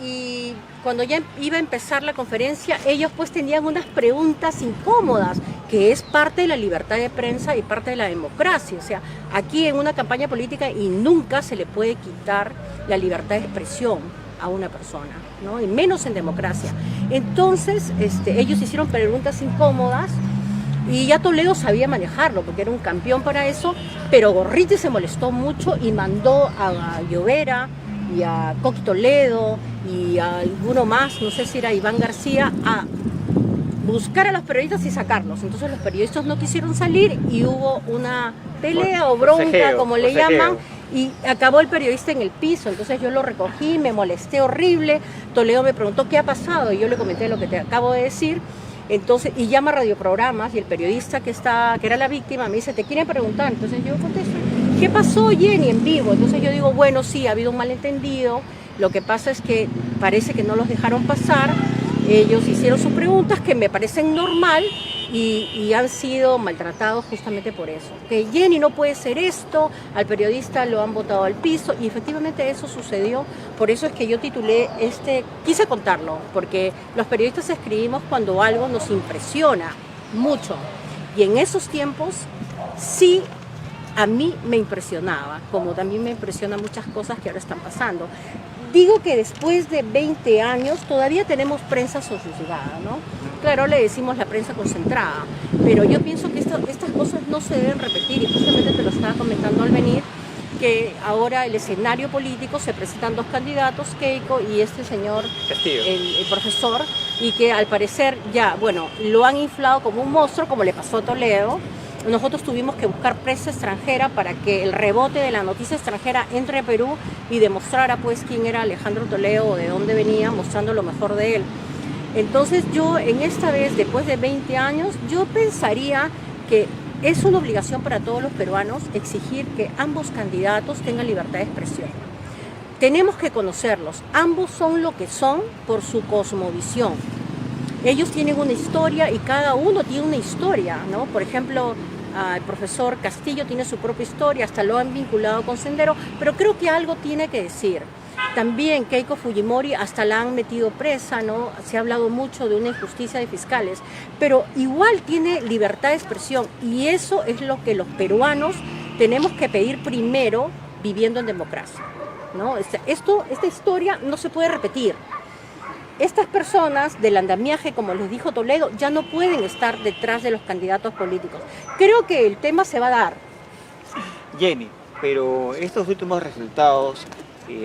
Q: Y cuando ya iba a empezar la conferencia, ellos pues tenían unas preguntas incómodas, que es parte de la libertad de prensa y parte de la democracia. O sea, aquí en una campaña política y nunca se le puede quitar la libertad de expresión a una persona, ¿no? Y menos en democracia. Entonces, ellos hicieron preguntas incómodas y ya Toledo sabía manejarlo porque era un campeón para eso, pero Gorriti se molestó mucho y mandó a Llovera y a Coqui Toledo y a alguno más, no sé si era Iván García, a buscar a los periodistas y sacarlos. Entonces los periodistas no quisieron salir y hubo una pelea o bronca, como le llaman, y acabó el periodista en el piso. Entonces yo lo recogí, me molesté horrible. Toledo me preguntó qué ha pasado y yo le comenté lo que te acabo de decir. Entonces, y llama a radioprogramas y el periodista que era la víctima me dice, te quieren preguntar. Entonces yo contesto, ¿qué pasó, Jenny, en vivo? Entonces yo digo, bueno, sí, ha habido un malentendido. Lo que pasa es que parece que no los dejaron pasar. Ellos hicieron sus preguntas que me parecen normal y han sido maltratados justamente por eso. Que Jenny no puede ser esto, al periodista lo han botado al piso y efectivamente eso sucedió. Por eso es que yo titulé quise contarlo, porque los periodistas escribimos cuando algo nos impresiona mucho. Y en esos tiempos sí a mí me impresionaba, como también me impresionan muchas cosas que ahora están pasando. Digo que después de 20 años todavía tenemos prensa sosegada, ¿no? Claro, le decimos la prensa concentrada, pero yo pienso que estas cosas no se deben repetir y justamente te lo estaba comentando al venir, que ahora el escenario político se presentan dos candidatos, Keiko y este señor, el profesor, y que al parecer ya, bueno, lo han inflado como un monstruo, como le pasó a Toledo. Nosotros tuvimos que buscar prensa extranjera para que el rebote de la noticia extranjera entre a Perú y demostrara pues quién era Alejandro Toledo o de dónde venía, mostrando lo mejor de él. Entonces yo en esta vez, después de 20 años, yo pensaría que es una obligación para todos los peruanos exigir que ambos candidatos tengan libertad de expresión. Tenemos que conocerlos, ambos son lo que son por su cosmovisión. Ellos tienen una historia y cada uno tiene una historia, ¿no? Por ejemplo, el profesor Castillo tiene su propia historia, hasta lo han vinculado con Sendero, pero creo que algo tiene que decir. También Keiko Fujimori hasta la han metido presa, ¿no? Se ha hablado mucho de una injusticia de fiscales, pero igual tiene libertad de expresión y eso es lo que los peruanos tenemos que pedir primero viviendo en democracia, ¿no? Esta historia no se puede repetir. Estas personas del andamiaje, como les dijo Toledo, ya no pueden estar detrás de los candidatos políticos. Creo que el tema se va a dar.
A: Jenny, pero estos últimos resultados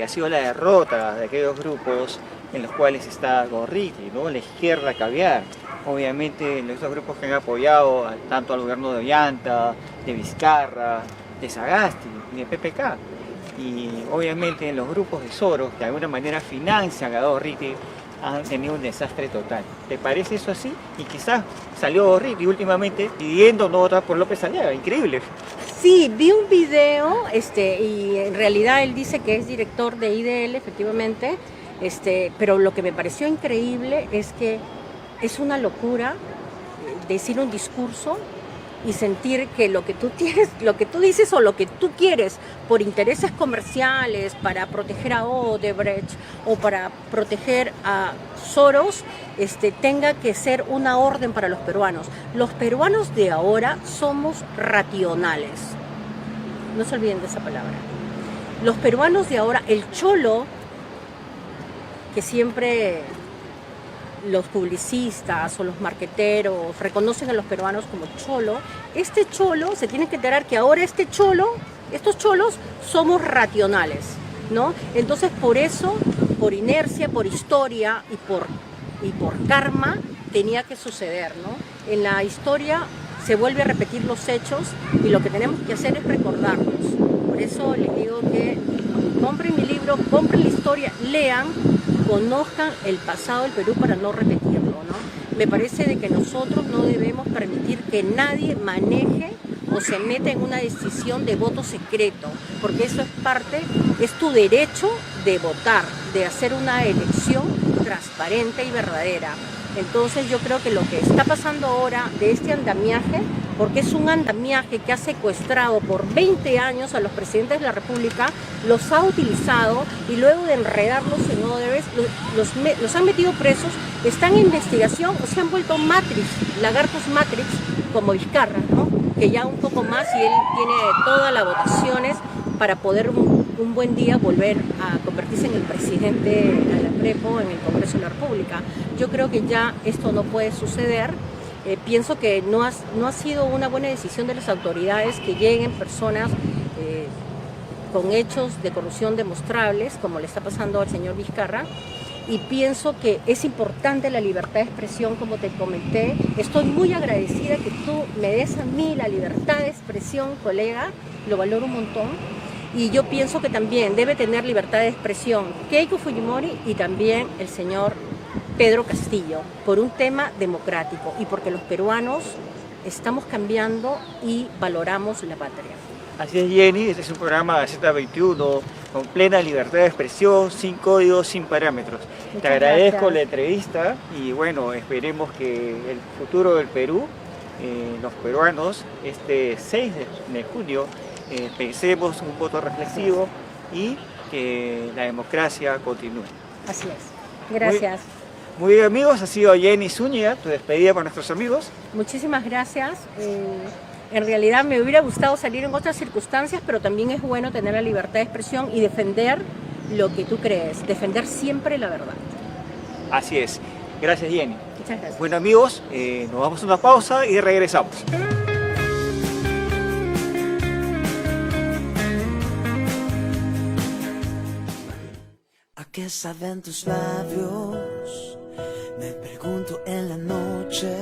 A: ha sido la derrota de aquellos grupos en los cuales está Gorriti, ¿no? La izquierda caviar. Obviamente estos grupos que han apoyado tanto al gobierno de Ollanta, de Vizcarra, de Sagasti y de PPK. Y obviamente los grupos de Soros, que de alguna manera financian a Gorriti, han tenido un desastre total. ¿Te parece eso así? Y quizás salió Gorriti últimamente pidiendo no votar por López Aliaga, increíble.
Q: Sí, vi un video y en realidad él dice que es director de IDL, efectivamente, Pero lo que me pareció increíble es que es una locura decir un discurso y sentir que lo que tú tienes, lo que tú dices o lo que tú quieres por intereses comerciales, para proteger a Odebrecht o para proteger a Soros, tenga que ser una orden para los peruanos. Los peruanos de ahora somos racionales. No se olviden de esa palabra. Los peruanos de ahora, el cholo, que siempre los publicistas o los marqueteros reconocen a los peruanos como cholo, este cholo se tiene que enterar que ahora estos cholos somos racionales, ¿no? Entonces por eso, por inercia, por historia y por karma tenía que suceder, ¿no? En la historia se vuelve a repetir los hechos y lo que tenemos que hacer es recordarlos. Por eso les digo que compren mi libro, compren la historia, lean, conozcan el pasado del Perú para no repetirlo, ¿no? Me parece de que nosotros no debemos permitir que nadie maneje o se meta en una decisión de voto secreto, porque eso es tu derecho de votar, de hacer una elección transparente y verdadera. Entonces yo creo que lo que está pasando ahora de este andamiaje, porque es un andamiaje que ha secuestrado por 20 años a los presidentes de la República, los ha utilizado y luego de enredarlos en Odebrecht, los han metido presos, están en investigación o se han vuelto lagartos Matrix, como Vizcarra, ¿no? Que ya un poco más y él tiene todas las votaciones para poder un buen día volver a convertirse en el presidente a la Prepo en el Congreso de la República. Yo creo que ya esto no puede suceder. Pienso que no ha sido una buena decisión de las autoridades que lleguen personas con hechos de corrupción demostrables, como le está pasando al señor Vizcarra, y pienso que es importante la libertad de expresión, como te comenté. Estoy muy agradecida que tú me des a mí la libertad de expresión, colega, lo valoro un montón. Y yo pienso que también debe tener libertad de expresión Keiko Fujimori y también el señor Pedro Castillo, por un tema democrático y porque los peruanos estamos cambiando y valoramos la patria.
A: Así es, Jenny, este es un programa de Z21 con plena libertad de expresión, sin códigos, sin parámetros. Te agradezco la entrevista y bueno, esperemos que el futuro del Perú, los peruanos, este 6 de junio, pensemos un voto reflexivo y que la democracia continúe.
Q: Así es. Gracias.
A: Muy bien, amigos, ha sido Jenny Zúñiga, tu despedida para nuestros amigos.
Q: Muchísimas gracias. En realidad me hubiera gustado salir en otras circunstancias, pero también es bueno tener la libertad de expresión y defender lo que tú crees, defender siempre la verdad.
A: Así es. Gracias, Jenny.
Q: Muchas gracias.
A: Bueno, amigos, nos vamos a una pausa y regresamos.
R: ¿A qué saben tus labios? Me pregunto en la noche.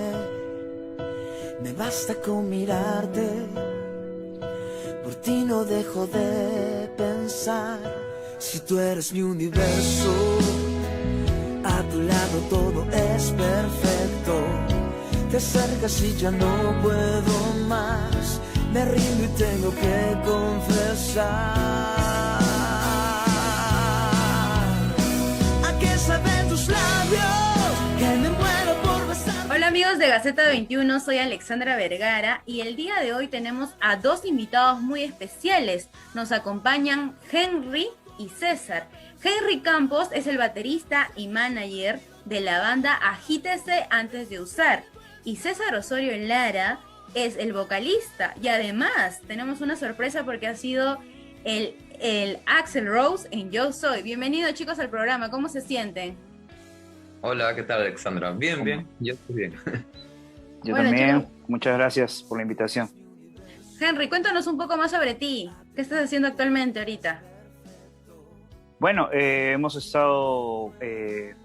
R: Me basta con mirarte. Por ti no dejo de pensar. Si tú eres mi universo, a tu lado todo es perfecto. Te acercas y ya no puedo más. Me rindo y tengo que confesar.
B: Hola amigos de Gaceta 21, soy Alexandra Vergara y el día de hoy tenemos a dos invitados muy especiales. Nos acompañan Henry y César. Henry Campos es el baterista y manager de la banda Agítese Antes de Usar y César Osorio Lara es el vocalista y además tenemos una sorpresa porque ha sido el Axl Rose en Yo Soy. Bienvenidos chicos al programa, ¿cómo se sienten?
S: Hola, ¿qué tal Alexandra? Bien, yo estoy bien.
T: Yo
B: Bueno,
T: también,
B: chicos.
T: muchas gracias por la invitación.
B: Henry, cuéntanos un poco más sobre ti. ¿Qué estás haciendo actualmente ahorita?
T: Bueno, hemos estado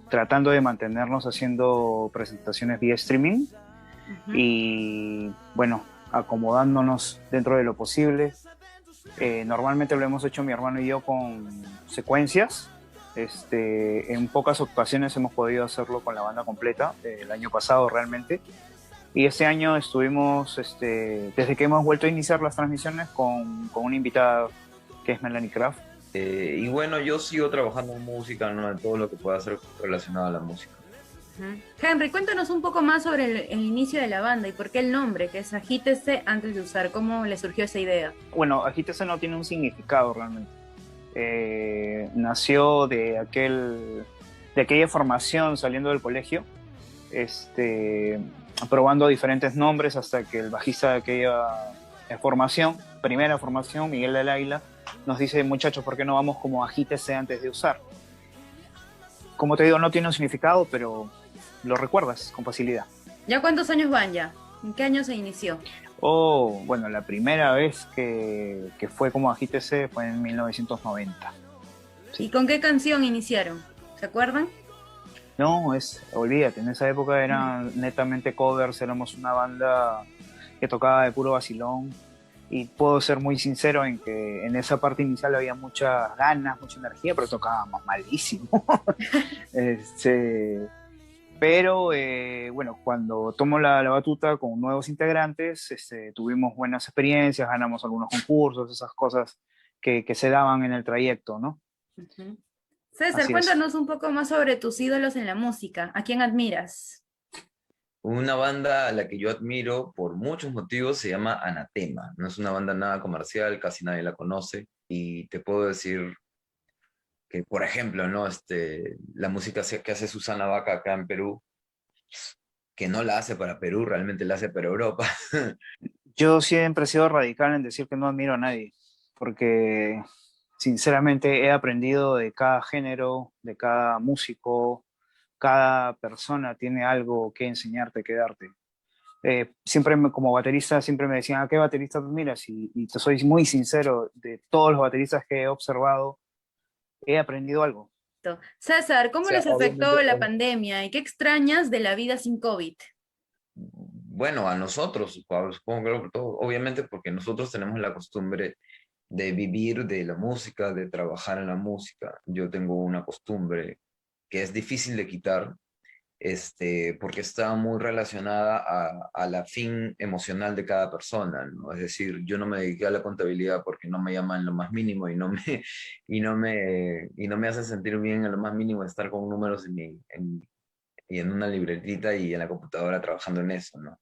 T: tratando de mantenernos haciendo presentaciones vía streaming y bueno, acomodándonos dentro de lo posible. Normalmente lo hemos hecho mi hermano y yo con secuencias. En pocas ocasiones hemos podido hacerlo con la banda completa, el año pasado realmente. Y este año estuvimos, desde que hemos vuelto a iniciar las transmisiones, con una invitada que es Melanie Kraft,
S: Y bueno, yo sigo trabajando en música, ¿no? En todo lo que pueda ser relacionado a la música.
B: Henry, cuéntanos un poco más sobre el inicio de la banda y por qué el nombre, que es Agítese antes de usar. ¿Cómo le surgió esa idea?
T: Bueno, Agítese no tiene un significado realmente. Nació de aquella formación saliendo del colegio, probando diferentes nombres hasta que el bajista de aquella primera formación, Miguel del Águila, nos dice: muchachos, ¿por qué no vamos como Agítese antes de usar? Como te digo, no tiene un significado, pero lo recuerdas con facilidad.
B: ¿Ya cuántos años van ya? ¿En qué año se inició?
T: Bueno, la primera vez que fue como Agítese fue en 1990.
B: Sí. ¿Y con qué canción iniciaron? ¿Se acuerdan?
T: No, olvídate, en esa época eran netamente covers, éramos una banda que tocaba de puro vacilón, y puedo ser muy sincero en que en esa parte inicial había muchas ganas, mucha energía, pero tocábamos malísimo. Pero bueno, cuando tomo la batuta con nuevos integrantes, tuvimos buenas experiencias, ganamos algunos concursos, esas cosas que se daban en el trayecto, ¿no?
B: Uh-huh. César, cuéntanos un poco más sobre tus ídolos en la música. ¿A quién admiras?
S: Una banda a la que yo admiro por muchos motivos se llama Anatema. No es una banda nada comercial, casi nadie la conoce, y te puedo decir que, por ejemplo, ¿no? La música que hace Susana Vaca acá en Perú, que no la hace para Perú, realmente la hace para Europa.
T: Yo siempre he sido radical en decir que no admiro a nadie, porque sinceramente he aprendido de cada género, de cada músico. Cada persona tiene algo que enseñarte, que darte. Siempre como baterista siempre me decían: ¿a qué baterista tú miras? Y te soy muy sincero, de todos los bateristas que he observado, he aprendido algo.
B: César, ¿cómo les afectó la pandemia y qué extrañas de la vida sin COVID?
S: Bueno, a nosotros, supongo que obviamente porque nosotros tenemos la costumbre de vivir de la música, de trabajar en la música. Yo tengo una costumbre que es difícil de quitar, porque está muy relacionada a la fin emocional de cada persona, ¿no? Es decir, yo no me dediqué a la contabilidad porque no me llaman en lo más mínimo y no me hace sentir bien en lo más mínimo estar con números y en una libretita y en la computadora trabajando en eso, ¿no?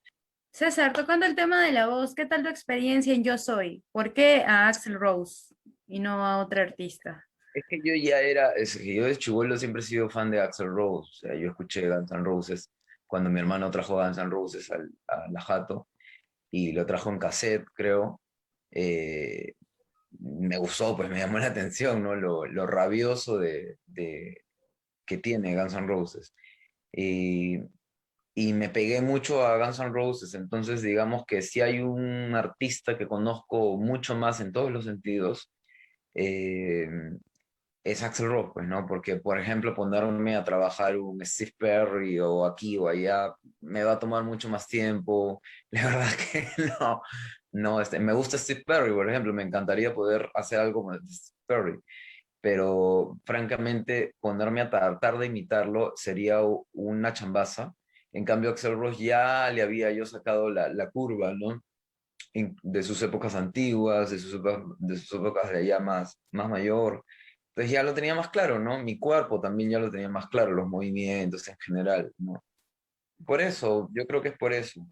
B: César, tocando el tema de la voz, ¿qué tal tu experiencia en Yo Soy? ¿Por qué a Axl Rose y no a otra artista?
S: Es que yo de chibolo siempre he sido fan de Axl Rose. O sea, yo escuché Guns N' Roses cuando mi hermano trajo Guns N' Roses a La Jato, y lo trajo en cassette, creo. Me gustó, pues me llamó la atención, ¿no? Lo rabioso que tiene Guns N' Roses. Y me pegué mucho a Guns N' Roses, entonces digamos que si hay un artista que conozco mucho más en todos los sentidos, eh, es Axl Rose, pues, ¿no? Porque, por ejemplo, ponerme a trabajar un Steve Perry o aquí o allá me va a tomar mucho más tiempo. La verdad que no, me gusta Steve Perry, por ejemplo, me encantaría poder hacer algo como Steve Perry, pero francamente ponerme a tratar de imitarlo sería una chambaza. En cambio, Axl Rose ya le había yo sacado la curva, ¿no? De sus épocas antiguas, de sus épocas de allá más mayor. Entonces ya lo tenía más claro, ¿no? Mi cuerpo también ya lo tenía más claro, los movimientos en general, ¿no? Por eso, yo creo que es por eso.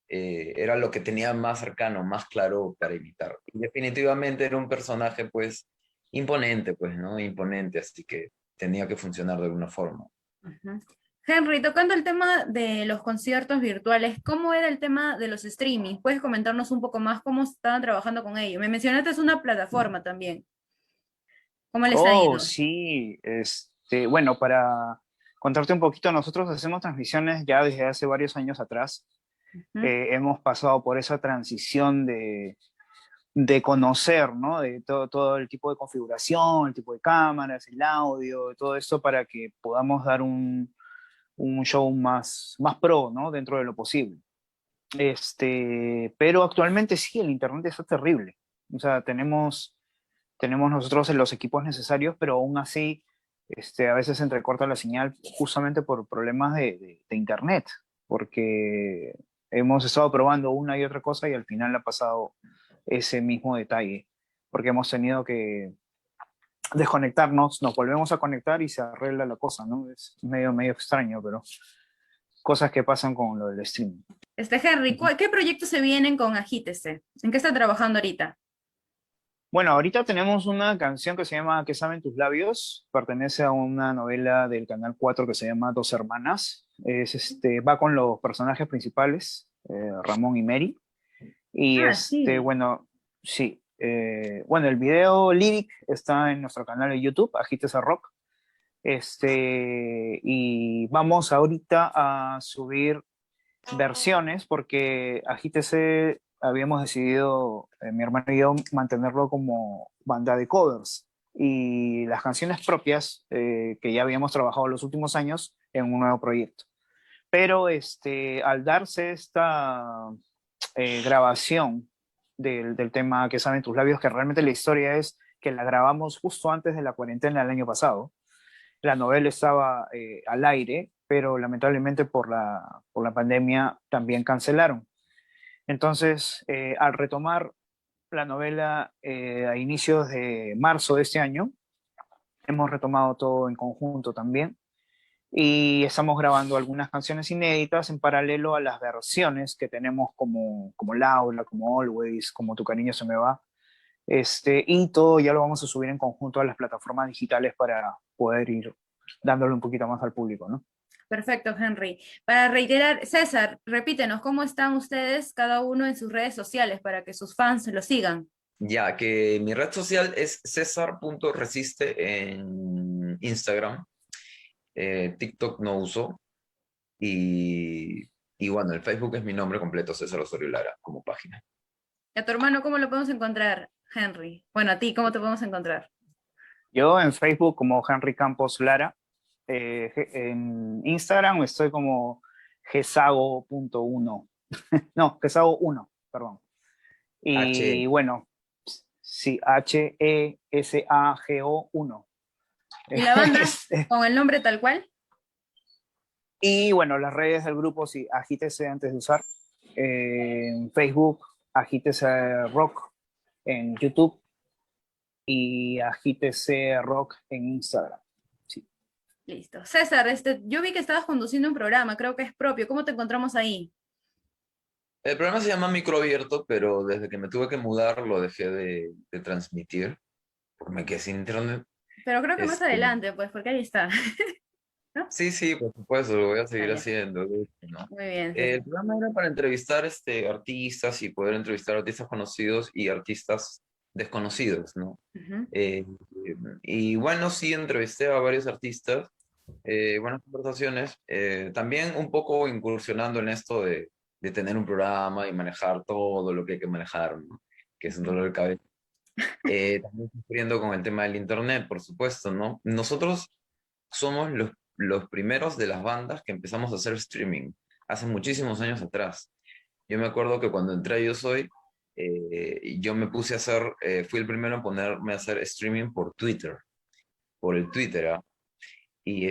S: Era lo que tenía más cercano, más claro para imitar. Y definitivamente era un personaje, pues, imponente, pues, ¿no? Imponente, así que tenía que funcionar de alguna forma.
B: Uh-huh. Henry, tocando el tema de los conciertos virtuales, ¿cómo era el tema de los streaming? ¿Puedes comentarnos un poco más cómo estaban trabajando con ello? Me mencionaste es una plataforma también. ¿Cómo les ha ido?
T: Sí, bueno, para contarte un poquito, nosotros hacemos transmisiones ya desde hace varios años atrás. Uh-huh. Hemos pasado por esa transición de conocer, ¿no? De todo el tipo de configuración, el tipo de cámaras, el audio, todo esto para que podamos dar un show más pro, ¿no? Dentro de lo posible. Pero actualmente sí, el internet está terrible. O sea, tenemos nosotros los equipos necesarios, pero aún así a veces se entrecorta la señal justamente por problemas de internet, porque hemos estado probando una y otra cosa y al final ha pasado ese mismo detalle, porque hemos tenido que desconectarnos, nos volvemos a conectar y se arregla la cosa, ¿no? Es medio extraño, pero cosas que pasan con lo del streaming.
B: Henry, ¿qué proyectos se vienen con Agítese? ¿En qué está trabajando ahorita?
T: Bueno, ahorita tenemos una canción que se llama ¿Qué saben tus labios? Pertenece a una novela del Canal 4 que se llama Dos Hermanas. Va con los personajes principales, Ramón y Mary. Y
B: sí.
T: bueno, sí. Bueno, el video lyric está en nuestro canal de YouTube, Agítese Rock. Y vamos ahorita a subir versiones porque Agítese habíamos decidido, mi hermano y yo, mantenerlo como banda de covers y las canciones propias que ya habíamos trabajado los últimos años en un nuevo proyecto. Pero al darse esta grabación del tema ¿Qué saben tus labios? Que realmente la historia es que la grabamos justo antes de la cuarentena del año pasado. La novela estaba al aire, pero lamentablemente por la pandemia también cancelaron. Entonces, al retomar la novela a inicios de marzo de este año, hemos retomado todo en conjunto también y estamos grabando algunas canciones inéditas en paralelo a las versiones que tenemos como Laura, como Always, como Tu cariño se me va. Y todo ya lo vamos a subir en conjunto a las plataformas digitales para poder ir dándole un poquito más al público, ¿no?
B: Perfecto, Henry. Para reiterar, César, repítenos, ¿cómo están ustedes cada uno en sus redes sociales para que sus fans lo sigan?
S: Ya, que mi red social es cesar.resiste en Instagram. TikTok no uso. Y bueno, el Facebook es mi nombre completo, César Osorio Lara, como página.
B: ¿Y a tu hermano cómo lo podemos encontrar, Henry? Bueno, a ti, ¿cómo te podemos encontrar?
T: Yo en Facebook como Henry Campos Lara. En Instagram estoy como gesago.1. No, gesago1, perdón. Y bueno, sí, HESAGO1.
B: ¿Y la banda con el nombre tal cual?
T: Y bueno, las redes del grupo, sí, Agítese antes de usar. En Facebook, Agítese Rock en YouTube y Agítese Rock en Instagram.
B: Listo. César, yo vi que estabas conduciendo un programa, creo que es propio. ¿Cómo te encontramos ahí?
S: El programa se llama Micro Abierto, pero desde que me tuve que mudar lo dejé de transmitir, porque me quedé sin internet.
B: Pero creo que más adelante, pues, porque ahí está.
S: ¿No? Sí, por supuesto, lo voy a seguir haciendo, ¿no?
B: Muy bien.
S: El programa era para entrevistar artistas y poder entrevistar artistas conocidos y artistas desconocidos, ¿no? Y bueno, sí, entrevisté a varios artistas, buenas conversaciones, también un poco incursionando en esto de tener un programa y manejar todo lo que hay que manejar, ¿no? Que es un dolor de cabeza. También sufriendo con el tema del internet, por supuesto, ¿no? Nosotros somos los primeros de las bandas que empezamos a hacer streaming hace muchísimos años atrás. Yo me acuerdo que cuando entré a Yo Soy, yo me puse a hacer, fui el primero en ponerme a hacer streaming por Twitter, por el Twitter, ¿ah? Y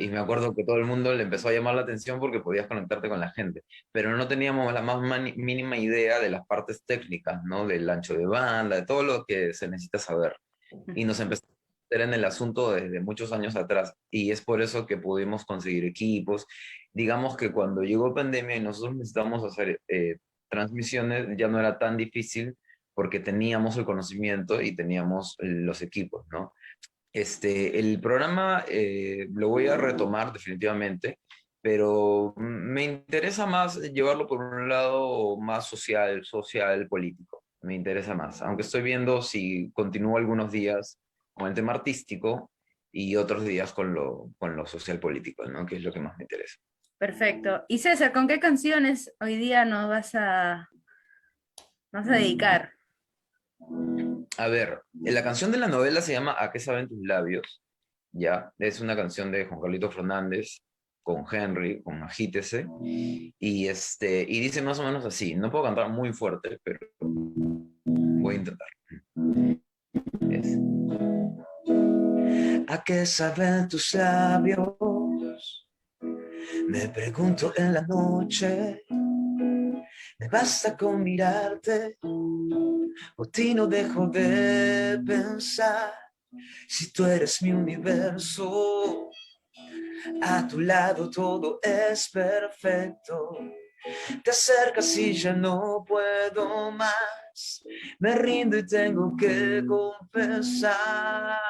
S: me acuerdo que todo el mundo le empezó a llamar la atención porque podías conectarte con la gente, pero no teníamos la más mínima idea de las partes técnicas, ¿no? Del ancho de banda, de todo lo que se necesita saber. Y nos empezó a meter en el asunto desde muchos años atrás, y es por eso que pudimos conseguir equipos. Digamos que cuando llegó pandemia y nosotros necesitábamos hacer transmisiones, ya no era tan difícil porque teníamos el conocimiento y teníamos los equipos, ¿no? El programa lo voy a retomar definitivamente, pero me interesa más llevarlo por un lado más social, político. Me interesa más, aunque estoy viendo si continúo algunos días con el tema artístico y otros días con lo social político, ¿no? Que es lo que más me interesa.
B: Perfecto. Y César, ¿con qué canciones hoy día nos vas a dedicar?
S: A ver, la canción de la novela se llama ¿A qué saben tus labios? Ya, es una canción de Juan Carlito Fernández con Henry, con Agítese, y dice más o menos así. No puedo cantar muy fuerte, pero voy a intentar.
R: ¿A qué saben tus labios? Me pregunto en la noche. Me basta con mirarte, por ti no dejo de pensar. Si tú eres mi universo, a tu lado todo es perfecto. Te acercas y ya no puedo más. Me rindo y tengo que confesar.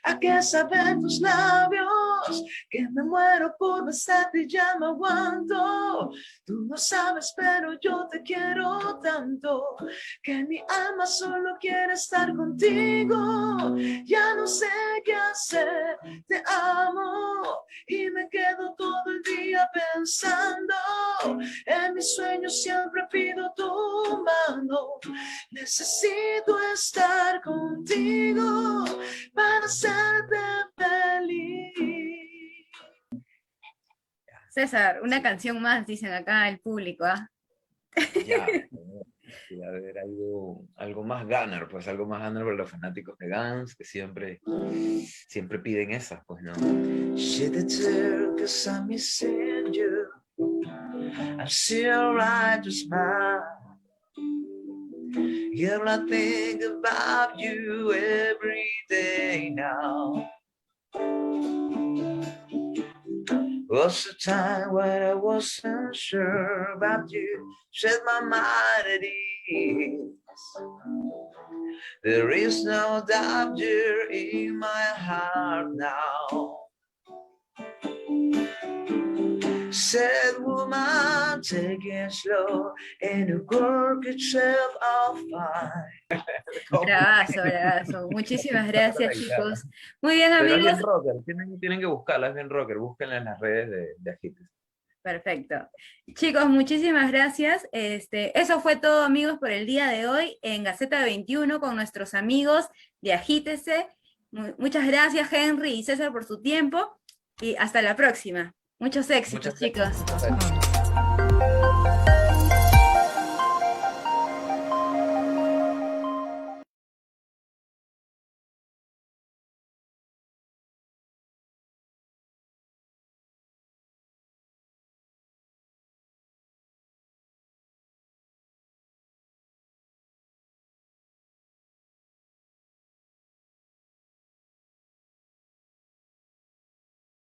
R: ¿A qué saben tus labios? Que me muero por besarte y ya no aguanto. Tú no sabes, pero yo te quiero tanto, que mi alma solo quiere estar contigo. Ya no sé qué hacer, te amo y me quedo todo el día pensando. En mis sueños siempre pido tu mano. Necesito estar contigo para hacerte feliz.
B: César, una canción más, dicen acá el público, ¿ah?
S: Ya, a ver, algo más Gunner, pues algo más Gunner para los fanáticos de Guns, que siempre piden esas, pues, ¿no?
R: Shed a tear 'cause I'm missing you. I'm still right to smile. Girl, I think about you every day now. Was a time when I wasn't sure about you, set my mind at ease. There is no doubt you're in my heart now. Said woman, take it slow, and the work itself I'll find.
B: Bravazo, bravazo. Muchísimas gracias, chicos. Muy bien,
S: Pero
B: amigos.
S: es bien rocker, tienen que buscarla, es bien rocker, búsquenla en las redes de Agítese.
B: Perfecto. Chicos, muchísimas gracias. Eso fue todo, amigos, por el día de hoy en Gaceta 21 con nuestros amigos de Agítese. Muchas gracias, Henry y César, por su tiempo y hasta la próxima. Muchos éxitos, chicos.
S: Gracias.